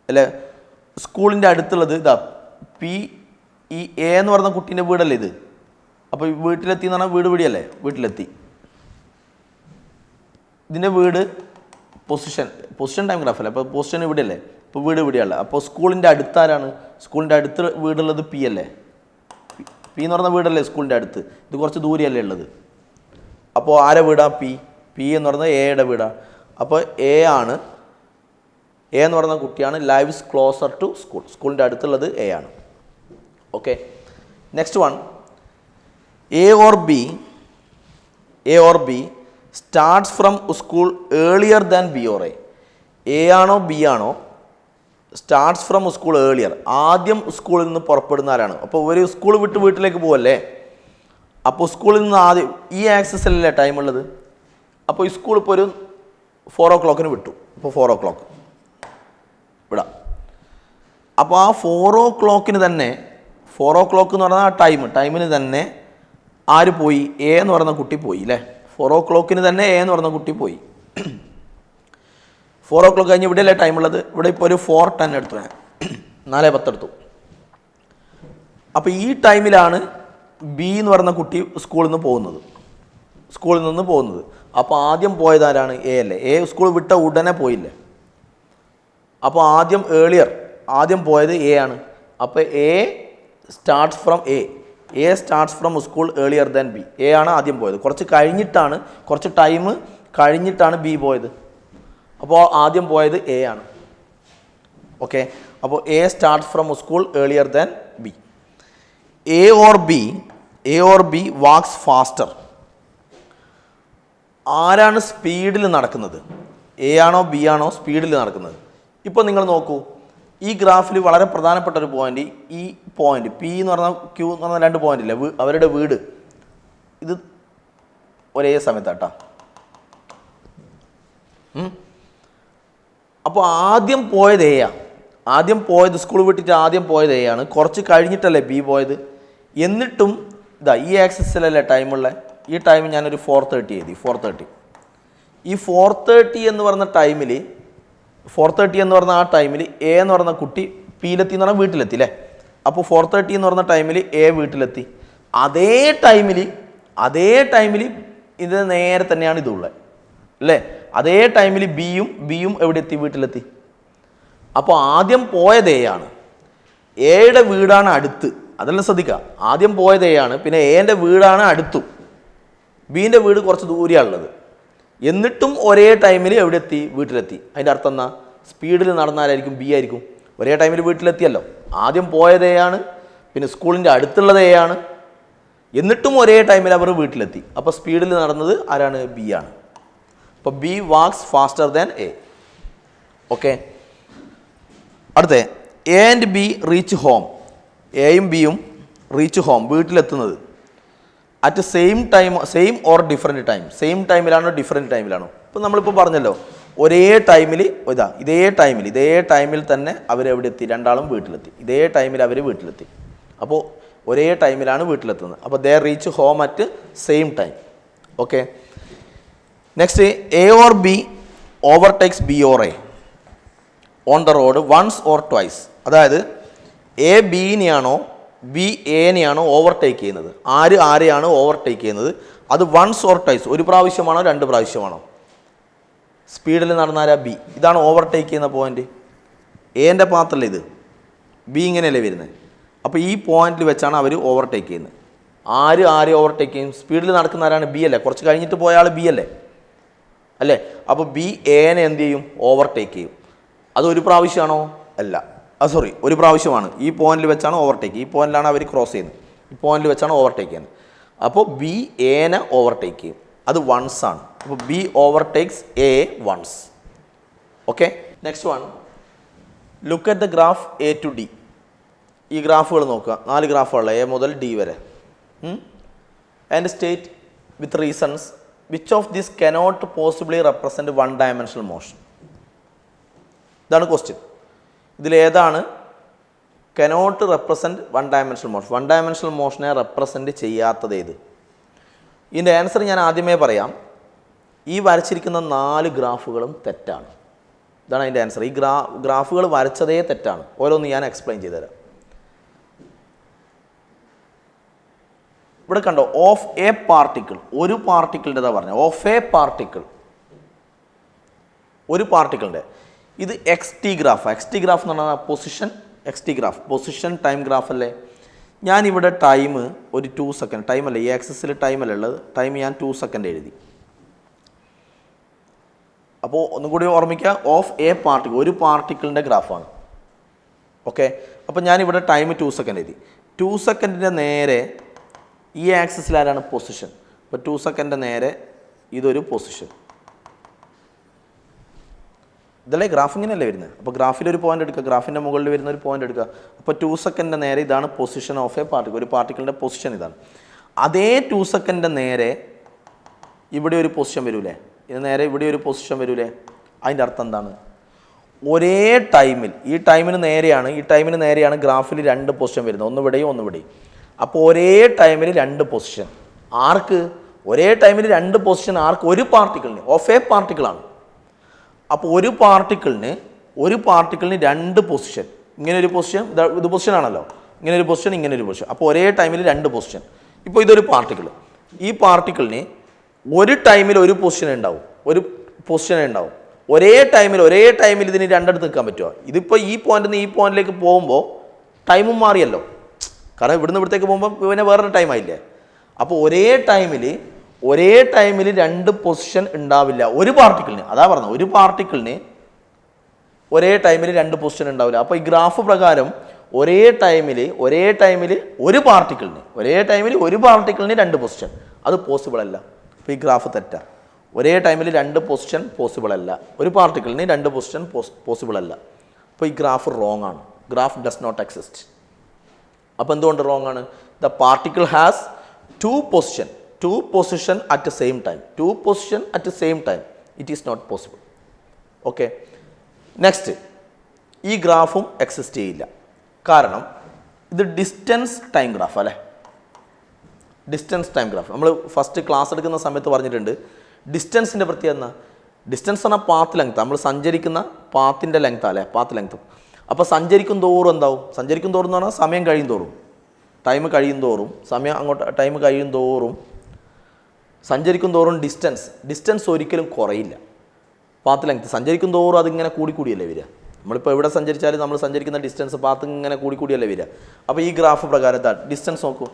അല്ലേ. സ്കൂളിൻ്റെ അടുത്തുള്ളത് ഇതാ പി, ഈ എ എന്ന് പറയുന്ന കുട്ടീൻ്റെ വീടല്ലേ ഇത്. അപ്പോൾ വീട്ടിലെത്തി എന്ന് പറഞ്ഞാൽ വീട് പിടിയല്ലേ, വീട്ടിലെത്തി. ഇതിൻ്റെ വീട് പൊസിഷൻ ടൈം ഗ്രാഫ് അല്ലേ. അപ്പോൾ പൊസിഷൻ ഇവിടെയല്ലേ, ഇപ്പോൾ വീട് ഇവിടെയല്ല. അപ്പോൾ സ്കൂളിൻ്റെ അടുത്താരാണ്? സ്കൂളിൻ്റെ അടുത്ത് വീടുള്ളത് പി അല്ലേ. പി എന്ന് പറഞ്ഞ വീടല്ലേ സ്കൂളിൻ്റെ അടുത്ത്. ഇത് കുറച്ച് ദൂരെയല്ലേ ഉള്ളത്. അപ്പോൾ ആരെ വീടാ? പി എന്ന് പറയുന്നത് എയുടെ വീടാണ്. അപ്പോൾ എ എന്ന് പറയുന്ന കുട്ടിയാണ് ലൈവ്സ് ക്ലോസർ ടു സ്കൂളിൻ്റെ അടുത്തുള്ളത് എ ആണ്. Okay. Next one, A or B starts from school earlier than B or A. A ആണോ ബി ആണോ സ്റ്റാർട്ട്സ് ഫ്രം സ്കൂൾ ഏർലിയർ, ആദ്യം സ്കൂളിൽ നിന്ന് പുറപ്പെടുന്ന ആരാണ്? അപ്പോൾ ഒരു സ്കൂൾ വിട്ട് വീട്ടിലേക്ക് പോവല്ലേ. അപ്പോൾ സ്കൂളിൽ നിന്ന് ആദ്യം ഈ ആക്സസിലല്ലേ ടൈം ഉള്ളത്. അപ്പോൾ ഈ സ്കൂൾ ഇപ്പോൾ ഒരു 4 o'clock വിട്ടു. ഇപ്പോൾ 4 o'clock വിടാം. അപ്പോൾ ആ 4 o'clock തന്നെ 4 o'clock എന്ന് പറഞ്ഞാൽ ആ ടൈമിന് തന്നെ ആര് പോയി? എ എന്ന് പറയുന്ന കുട്ടി പോയി അല്ലേ. 4 o'clock തന്നെ എ എന്ന് പറയുന്ന കുട്ടി പോയി. 4 o'clock കഴിഞ്ഞ് ഇവിടെ അല്ലേ ടൈം ഉള്ളത്. ഇവിടെ ഇപ്പോൾ ഒരു 4:10 എടുത്തു, 4:10 എടുത്തു. അപ്പോൾ ഈ ടൈമിലാണ് ബി എന്ന് പറയുന്ന കുട്ടി സ്കൂളിൽ നിന്ന് പോകുന്നത്. അപ്പോൾ ആദ്യം പോയത് ആരാണ്? എ അല്ലേ. എ സ്കൂൾ വിട്ട ഉടനെ പോയില്ലേ. അപ്പോൾ ആദ്യം പോയത് എ ആണ്. അപ്പോൾ A starts from school earlier than B. A ആണ് ആദ്യം പോയത്. കുറച്ച് ടൈം കഴിഞ്ഞിട്ടാണ് ബി പോയത്. അപ്പോൾ ആദ്യം പോയത് എ ആണ്. ഓക്കെ. അപ്പോൾ A starts from school earlier than B. A or B walks faster. ആരാണ് സ്പീഡിൽ നടക്കുന്നത്? എ ആണോ ബി ആണോ സ്പീഡിൽ നടക്കുന്നത്? ഇപ്പോൾ നിങ്ങൾ നോക്കൂ, ഈ ഗ്രാഫിൽ വളരെ പ്രധാനപ്പെട്ട ഒരു പോയിന്റ്, ഈ പോയിന്റ് പി എന്ന് പറഞ്ഞാൽ ക്യൂ എന്ന് പറഞ്ഞാൽ 2 പോയിന്റ് ഇല്ലേ, അവരുടെ വീട് ഇത് ഒരേ സമയത്താട്ടാ. അപ്പോൾ ആദ്യം പോയത് എ ആണ്. സ്കൂൾ വിട്ടിട്ട് ആദ്യം പോയത് എ ആണ്. കുറച്ച് കഴിഞ്ഞിട്ടല്ലേ ബി പോയത്. എന്നിട്ടും ഇതാ ഈ ആക്സിസിലല്ലേ ടൈമുള്ള. ഈ ടൈം ഞാനൊരു 4:30 എഴുതി. 4:30 ഈ 4:30 എന്ന് പറഞ്ഞ ടൈമിൽ ആ ടൈമിൽ എ എന്ന് പറയുന്ന കുട്ടി പിയിലെത്തി എന്ന് പറഞ്ഞാൽ വീട്ടിലെത്തി അല്ലേ. അപ്പോൾ 4:30 എന്ന് പറഞ്ഞ ടൈമിൽ എ വീട്ടിലെത്തി. അതേ ടൈമിൽ ഇത് നേരെ തന്നെയാണ് ഇതുള്ളത് അല്ലേ. അതേ ടൈമിൽ ബിയും എവിടെ എത്തി? വീട്ടിലെത്തി. അപ്പോൾ ആദ്യം പോയത് എ ആണ്. എയുടെ വീടാണ് അടുത്ത്, അതെല്ലാം ശ്രദ്ധിക്കുക. ആദ്യം പോയത് എ ആണ്, പിന്നെ എന്റെ വീടാണ് അടുത്തു. ബീൻ്റെ വീട് കുറച്ച് ദൂരെയാണുള്ളത്. എന്നിട്ടും ഒരേ ടൈമിൽ എവിടെ എത്തി? വീട്ടിലെത്തി. അതിൻ്റെ അർത്ഥം എന്നാ? സ്പീഡിൽ നടന്നാലായിരിക്കും ബി ആയിരിക്കും. ഒരേ ടൈമിൽ വീട്ടിലെത്തിയല്ലോ. ആദ്യം പോയത് എ ആണ്, പിന്നെ സ്കൂളിൻ്റെ അടുത്തുള്ളത് എ ആണ്, എന്നിട്ടും ഒരേ ടൈമിൽ അവർ വീട്ടിലെത്തി. അപ്പോൾ സ്പീഡിൽ നടന്നത് ആരാണ്? ബി ആണ്. അപ്പോൾ B walks faster than A. Okay. അടുത്ത A and B reach home. എയും ബിയും റീച്ച് ഹോം, വീട്ടിലെത്തുന്നത് at same or different time. Same ടൈമിലാണോ ഡിഫറെൻറ്റ് ടൈമിലാണോ? ഇപ്പോൾ നമ്മളിപ്പോൾ പറഞ്ഞല്ലോ ഒരേ ടൈമിൽ ഇതേ ടൈമിൽ തന്നെ അവരെവിടെ എത്തി? രണ്ടാളും വീട്ടിലെത്തി. ഇതേ ടൈമിൽ അവർ വീട്ടിലെത്തി. അപ്പോൾ ഒരേ ടൈമിലാണ് വീട്ടിലെത്തുന്നത്. അപ്പോൾ they reach home at same time. Okay. Next A or B overtakes B or A. On the road once or twice. അതായത് എ ബിനെയാണോ ബി എനെയാണോ ഓവർടേക്ക് ചെയ്യുന്നത്, ആരെയാണ് ഓവർടേക്ക് ചെയ്യുന്നത്, അത് വൺസ് ഓർ ട്വൈസ്, ഒരു പ്രാവശ്യമാണോ രണ്ട് പ്രാവശ്യമാണോ. സ്പീഡിൽ നടന്നാലാ ബി, ഇതാണ് ഓവർടേക്ക് ചെയ്യുന്ന പോയിന്റ്. എൻ്റെ പാത്രമല്ല ഇത്, ബി ഇങ്ങനെയല്ലേ വരുന്നത്. അപ്പോൾ ഈ പോയിന്റിൽ വെച്ചാണ് അവർ ഓവർടേക്ക് ചെയ്യുന്നത്. ആരെ ഓവർടേക്ക് ചെയ്യും? സ്പീഡിൽ നടക്കുന്ന ആരാണ്? ബി അല്ലേ. കുറച്ച് കഴിഞ്ഞിട്ട് പോയ ആൾ ബി അല്ലേ. അപ്പോൾ ബി എനെ എന്ത് ചെയ്യും? ഓവർടേക്ക് ചെയ്യും. അത് ഒരു പ്രാവശ്യമാണോ? അല്ല, സോറി, ഒരു പ്രാവശ്യമാണ്. ഈ പോയിന്റിൽ വെച്ചാണ് ഓവർടേക്ക്, ഈ പോയിന്റിലാണ് അവർ ക്രോസ് ചെയ്യുന്നത്, ഈ പോയിന്റിൽ വെച്ചാണ് ഓവർടേക്ക് ചെയ്യുന്നത്. അപ്പോൾ ബി എനെ ഓവർടേക്ക് ചെയ്യും, അത് വൺസ് ആണ്. അപ്പോൾ B overtakes A once. Okay, next one, look at the graph A to D. ഈ ഗ്രാഫുകൾ നോക്കുക, 4 ഗ്രാഫുകൾ എ മുതൽ ഡി വരെ. And state with reasons which of this cannot possibly represent one dimensional motion. ഇതാണ് ക്വസ്റ്റ്യൻ. ഇതിലേതാണ് cannot represent one dimensional motion? One dimensional മോഷനെ represent ചെയ്യാത്തത് ഏത്? ഇതിൻ്റെ ആൻസർ ഞാൻ ആദ്യമേ പറയാം. ഈ വരച്ചിരിക്കുന്ന 4 ഗ്രാഫുകളും തെറ്റാണ്. ഇതാണ് അതിൻ്റെ ആൻസർ. ഈ ഗ്രാഫുകൾ വരച്ചതേ തെറ്റാണ്. ഓരോന്ന് ഞാൻ എക്സ്പ്ലെയിൻ ചെയ്തുതരാം. ഇവിടെ കണ്ടോ, ഓഫ് എ പാർട്ടിക്കിൾ, ഒരു പാർട്ടിക്കിളിൻ്റെതാ പറഞ്ഞത്. ഓഫ് എ പാർട്ടിക്കിൾ, ഒരു പാർട്ടിക്കിളിൻ്റെ. ഇത് X T graph. X T graph എന്ന് പറഞ്ഞാൽ position, X T graph position time graph അല്ലേ. ഞാനിവിടെ ടൈം ഒരു 2 സെക്കൻഡ്, ടൈം അല്ലേ, ഈ ആക്സിസിൽ ടൈം അല്ലേ ഉള്ളത്, ടൈം ഞാൻ 2 സെക്കൻഡ് എഴുതി. അപ്പോൾ ഒന്നും കൂടി ഓർമ്മിക്കുക, ഓഫ് എ പാർട്ടിക്കിൾ, ഒരു പാർട്ടിക്കിളിൻ്റെ ഗ്രാഫാണ്. ഓക്കെ, അപ്പോൾ ഞാനിവിടെ ടൈം 2 സെക്കൻഡ് എഴുതി. 2 സെക്കൻഡിൻ്റെ നേരെ ഈ ആക്സിസിൽ ആരാണ്? പൊസിഷൻ. അപ്പോൾ 2 സെക്കൻഡിൻ്റെ നേരെ ഇതൊരു പൊസിഷൻ. ഇതല്ലേ ഗ്രാഫ്, ഇങ്ങനെയല്ലേ വരുന്നത്. അപ്പോൾ ഗ്രാഫിലൊരു പോയിന്റ് എടുക്കുക, ഗ്രാഫിൻ്റെ മുകളിൽ വരുന്ന ഒരു പോയിന്റ് എടുക്കുക. അപ്പോൾ 2 സെക്കൻഡിൻ്റെ നേരെ ഇതാണ് പൊസിഷൻ ഓഫ് എ പാർട്ടിക്കിൾ, ഒരു പാർട്ടിക്കിളിൻ്റെ പൊസിഷൻ ഇതാണ്. അതേ 2 സെക്കൻഡിൻ്റെ നേരെ ഇവിടെ ഒരു പൊസിഷൻ വരൂലേ, ഇത് നേരെ ഇവിടെ ഒരു പൊസിഷൻ വരൂലേ. അതിൻ്റെ അർത്ഥം എന്താണ്? ഒരേ ടൈമിൽ, ഈ ടൈമിന് നേരെയാണ് ഗ്രാഫിൽ 2 പൊസിഷൻ വരുന്നത്, ഒന്ന് ഇവിടെയും ഒന്ന് ഇവിടെയും. അപ്പോൾ ഒരേ ടൈമിൽ 2 പൊസിഷൻ. ആർക്ക്? ഒരേ ടൈമിൽ 2 പൊസിഷൻ ആർക്ക്? ഒരു പാർട്ടിക്കിളിന്, ഓഫ് എ പാർട്ടിക്കിളാണ്. അപ്പോൾ ഒരു പാർട്ടിക്കിളിന് 2 പൊസിഷൻ. ഇങ്ങനെ ഒരു പൊസിഷൻ, ഇത് പൊസിഷനാണല്ലോ, ഇങ്ങനെ ഒരു പൊസിഷൻ, ഇങ്ങനെ ഒരു പൊസിഷൻ. അപ്പോൾ ഒരേ ടൈമിൽ 2 പൊസിഷൻ. ഇപ്പോൾ ഇതൊരു പാർട്ടിക്കിൾ, ഈ പാർട്ടിക്കിളിന് ഒരു ടൈമിൽ ഒരു പൊസിഷൻ ഉണ്ടാവും, ഒരേ ടൈമിൽ ഇതിന് 2 അടുത്ത് നിൽക്കാൻ പറ്റുമോ? ഇതിപ്പോൾ ഈ പോയിന്റിൽ നിന്ന് ഈ പോയിന്റിലേക്ക് പോകുമ്പോൾ ടൈമും മാറിയല്ലോ, കാരണം ഇവിടുന്ന് ഇവിടത്തേക്ക് പോകുമ്പോൾ പിന്നെ വേറൊരു ടൈം ആയില്ലേ. അപ്പോൾ ഒരേ ടൈമിൽ 2 പൊസിഷൻ ഉണ്ടാവില്ല ഒരു പാർട്ടിക്കിളിന്. അതാ പറഞ്ഞത്, ഒരു പാർട്ടിക്കിളിന് ഒരേ ടൈമിൽ 2 പൊസിഷൻ ഉണ്ടാവില്ല. അപ്പോൾ ഈ ഗ്രാഫ് പ്രകാരം ഒരേ ടൈമിൽ ഒരു പാർട്ടിക്കിളിന് 2 പൊസിഷൻ, അത് പോസിബിൾ അല്ല. അപ്പോൾ ഈ ഗ്രാഫ് തെറ്റാ. ഒരേ ടൈമിൽ 2 പൊസിഷൻ പോസിബിൾ അല്ല, ഒരു പാർട്ടിക്കിളിന് 2 പൊസിഷൻ പോസിബിൾ അല്ല. അപ്പോൾ ഈ ഗ്രാഫ് റോങ് ആണ്. Graph does not exist. അപ്പോൾ എന്തുകൊണ്ട് റോങ് ആണ്? The particle has 2 position at same time. It is not possible. Okay, next, ഈ ഗ്രാഫും എക്സിസ്റ്റ് ചെയ്യില്ല. കാരണം ഇത് ഡിസ്റ്റൻസ് ടൈം ഗ്രാഫ് അല്ലേ. ഡിസ്റ്റൻസ് ടൈം ഗ്രാഫ് നമ്മൾ ഫസ്റ്റ് ക്ലാസ് എടുക്കുന്ന സമയത്ത് പറഞ്ഞിട്ടുണ്ട്. ഡിസ്റ്റൻസിൻ്റെ പ്രത്യേകത എന്താ? ഡിസ്റ്റൻസ് പറഞ്ഞാൽ പാത്ത് ലെങ്ത്, നമ്മൾ സഞ്ചരിക്കുന്ന പാത്തിൻ്റെ ലെങ്ത് അല്ലേ, പാത്ത് ലെങ്ത്. അപ്പോൾ സഞ്ചരിക്കും തോറും എന്താവും? സഞ്ചരിക്കും തോറും എന്ന് പറഞ്ഞാൽ സമയം കഴിയും തോറും, ടൈം കഴിയും തോറും, സഞ്ചരിക്കും തോറും ഡിസ്റ്റൻസ് ഒരിക്കലും കുറയില്ല. പാത്ത് ലെങ്ത് സഞ്ചരിക്കും തോറും അതിങ്ങനെ കൂടിക്കൂടിയല്ലേ വരിക. നമ്മളിപ്പോൾ എവിടെ സഞ്ചരിച്ചാലും നമ്മൾ സഞ്ചരിക്കുന്ന ഡിസ്റ്റൻസ് പാത്ത് ഇങ്ങനെ കൂടിക്കൂടിയല്ലേ വരിക. അപ്പോൾ ഈ ഗ്രാഫ് പ്രകാരം ഡിസ്റ്റൻസ് നോക്കൂ.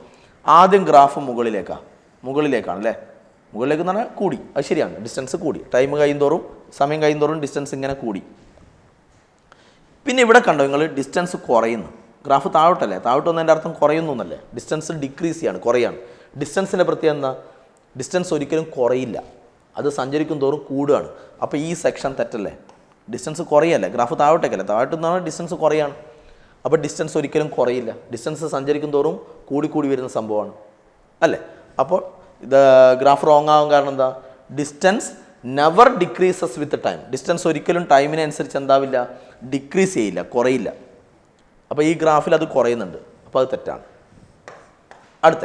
ആദ്യം ഗ്രാഫ് മുകളിലേക്കാണ് അല്ലേ, മുകളിലേക്ക് എന്ന് പറഞ്ഞാൽ കൂടി, അത് ശരിയാണ്, ഡിസ്റ്റൻസ് കൂടി, ടൈം കഴിയുന്തോറും സമയം കഴിയുന്തോറും ഡിസ്റ്റൻസ് ഇങ്ങനെ കൂടി. പിന്നെ ഇവിടെ കണ്ടോ നിങ്ങൾ, ഡിസ്റ്റൻസ് കുറയുന്നു. ഗ്രാഫ് താഴോട്ടല്ലേ, താഴോട്ട് വന്നതിൻ്റെ അർത്ഥം കുറയുന്നു എന്നല്ലേ. ഡിസ്റ്റൻസ് ഡിക്രീസ് ചെയ്യാണ്, കുറയാണ്. ഡിസ്റ്റൻസിൻ്റെ പ്രത്യേകത എന്താ? ഡിസ്റ്റൻസ് ഒരിക്കലും കുറയില്ല, അത് സഞ്ചരിക്കും തോറും കൂടുകയാണ്. അപ്പോൾ ഈ സെക്ഷൻ തെറ്റല്ലേ, ഡിസ്റ്റൻസ് കുറയല്ലേ, ഗ്രാഫ് താഴോട്ടേക്കല്ലേ, താഴോട്ട് നിന്നാണ് ഡിസ്റ്റൻസ് കുറയാണ്. അപ്പോൾ ഡിസ്റ്റൻസ് ഒരിക്കലും കുറയില്ല, ഡിസ്റ്റൻസ് സഞ്ചരിക്കും തോറും കൂടി വരുന്ന സംഭവമാണ് അല്ലേ. അപ്പോൾ ഇത് ഗ്രാഫ് റോങ് ആവാൻ കാരണം എന്താ? Distance never decreases with time. Distance ഒരിക്കലും ടൈമിനനുസരിച്ച് എന്താവില്ല, ഡിക്രീസ് ചെയ്യില്ല, കുറയില്ല. അപ്പോൾ ഈ ഗ്രാഫിൽ അത് കുറയുന്നുണ്ട്, അപ്പോൾ അത് തെറ്റാണ്. അടുത്ത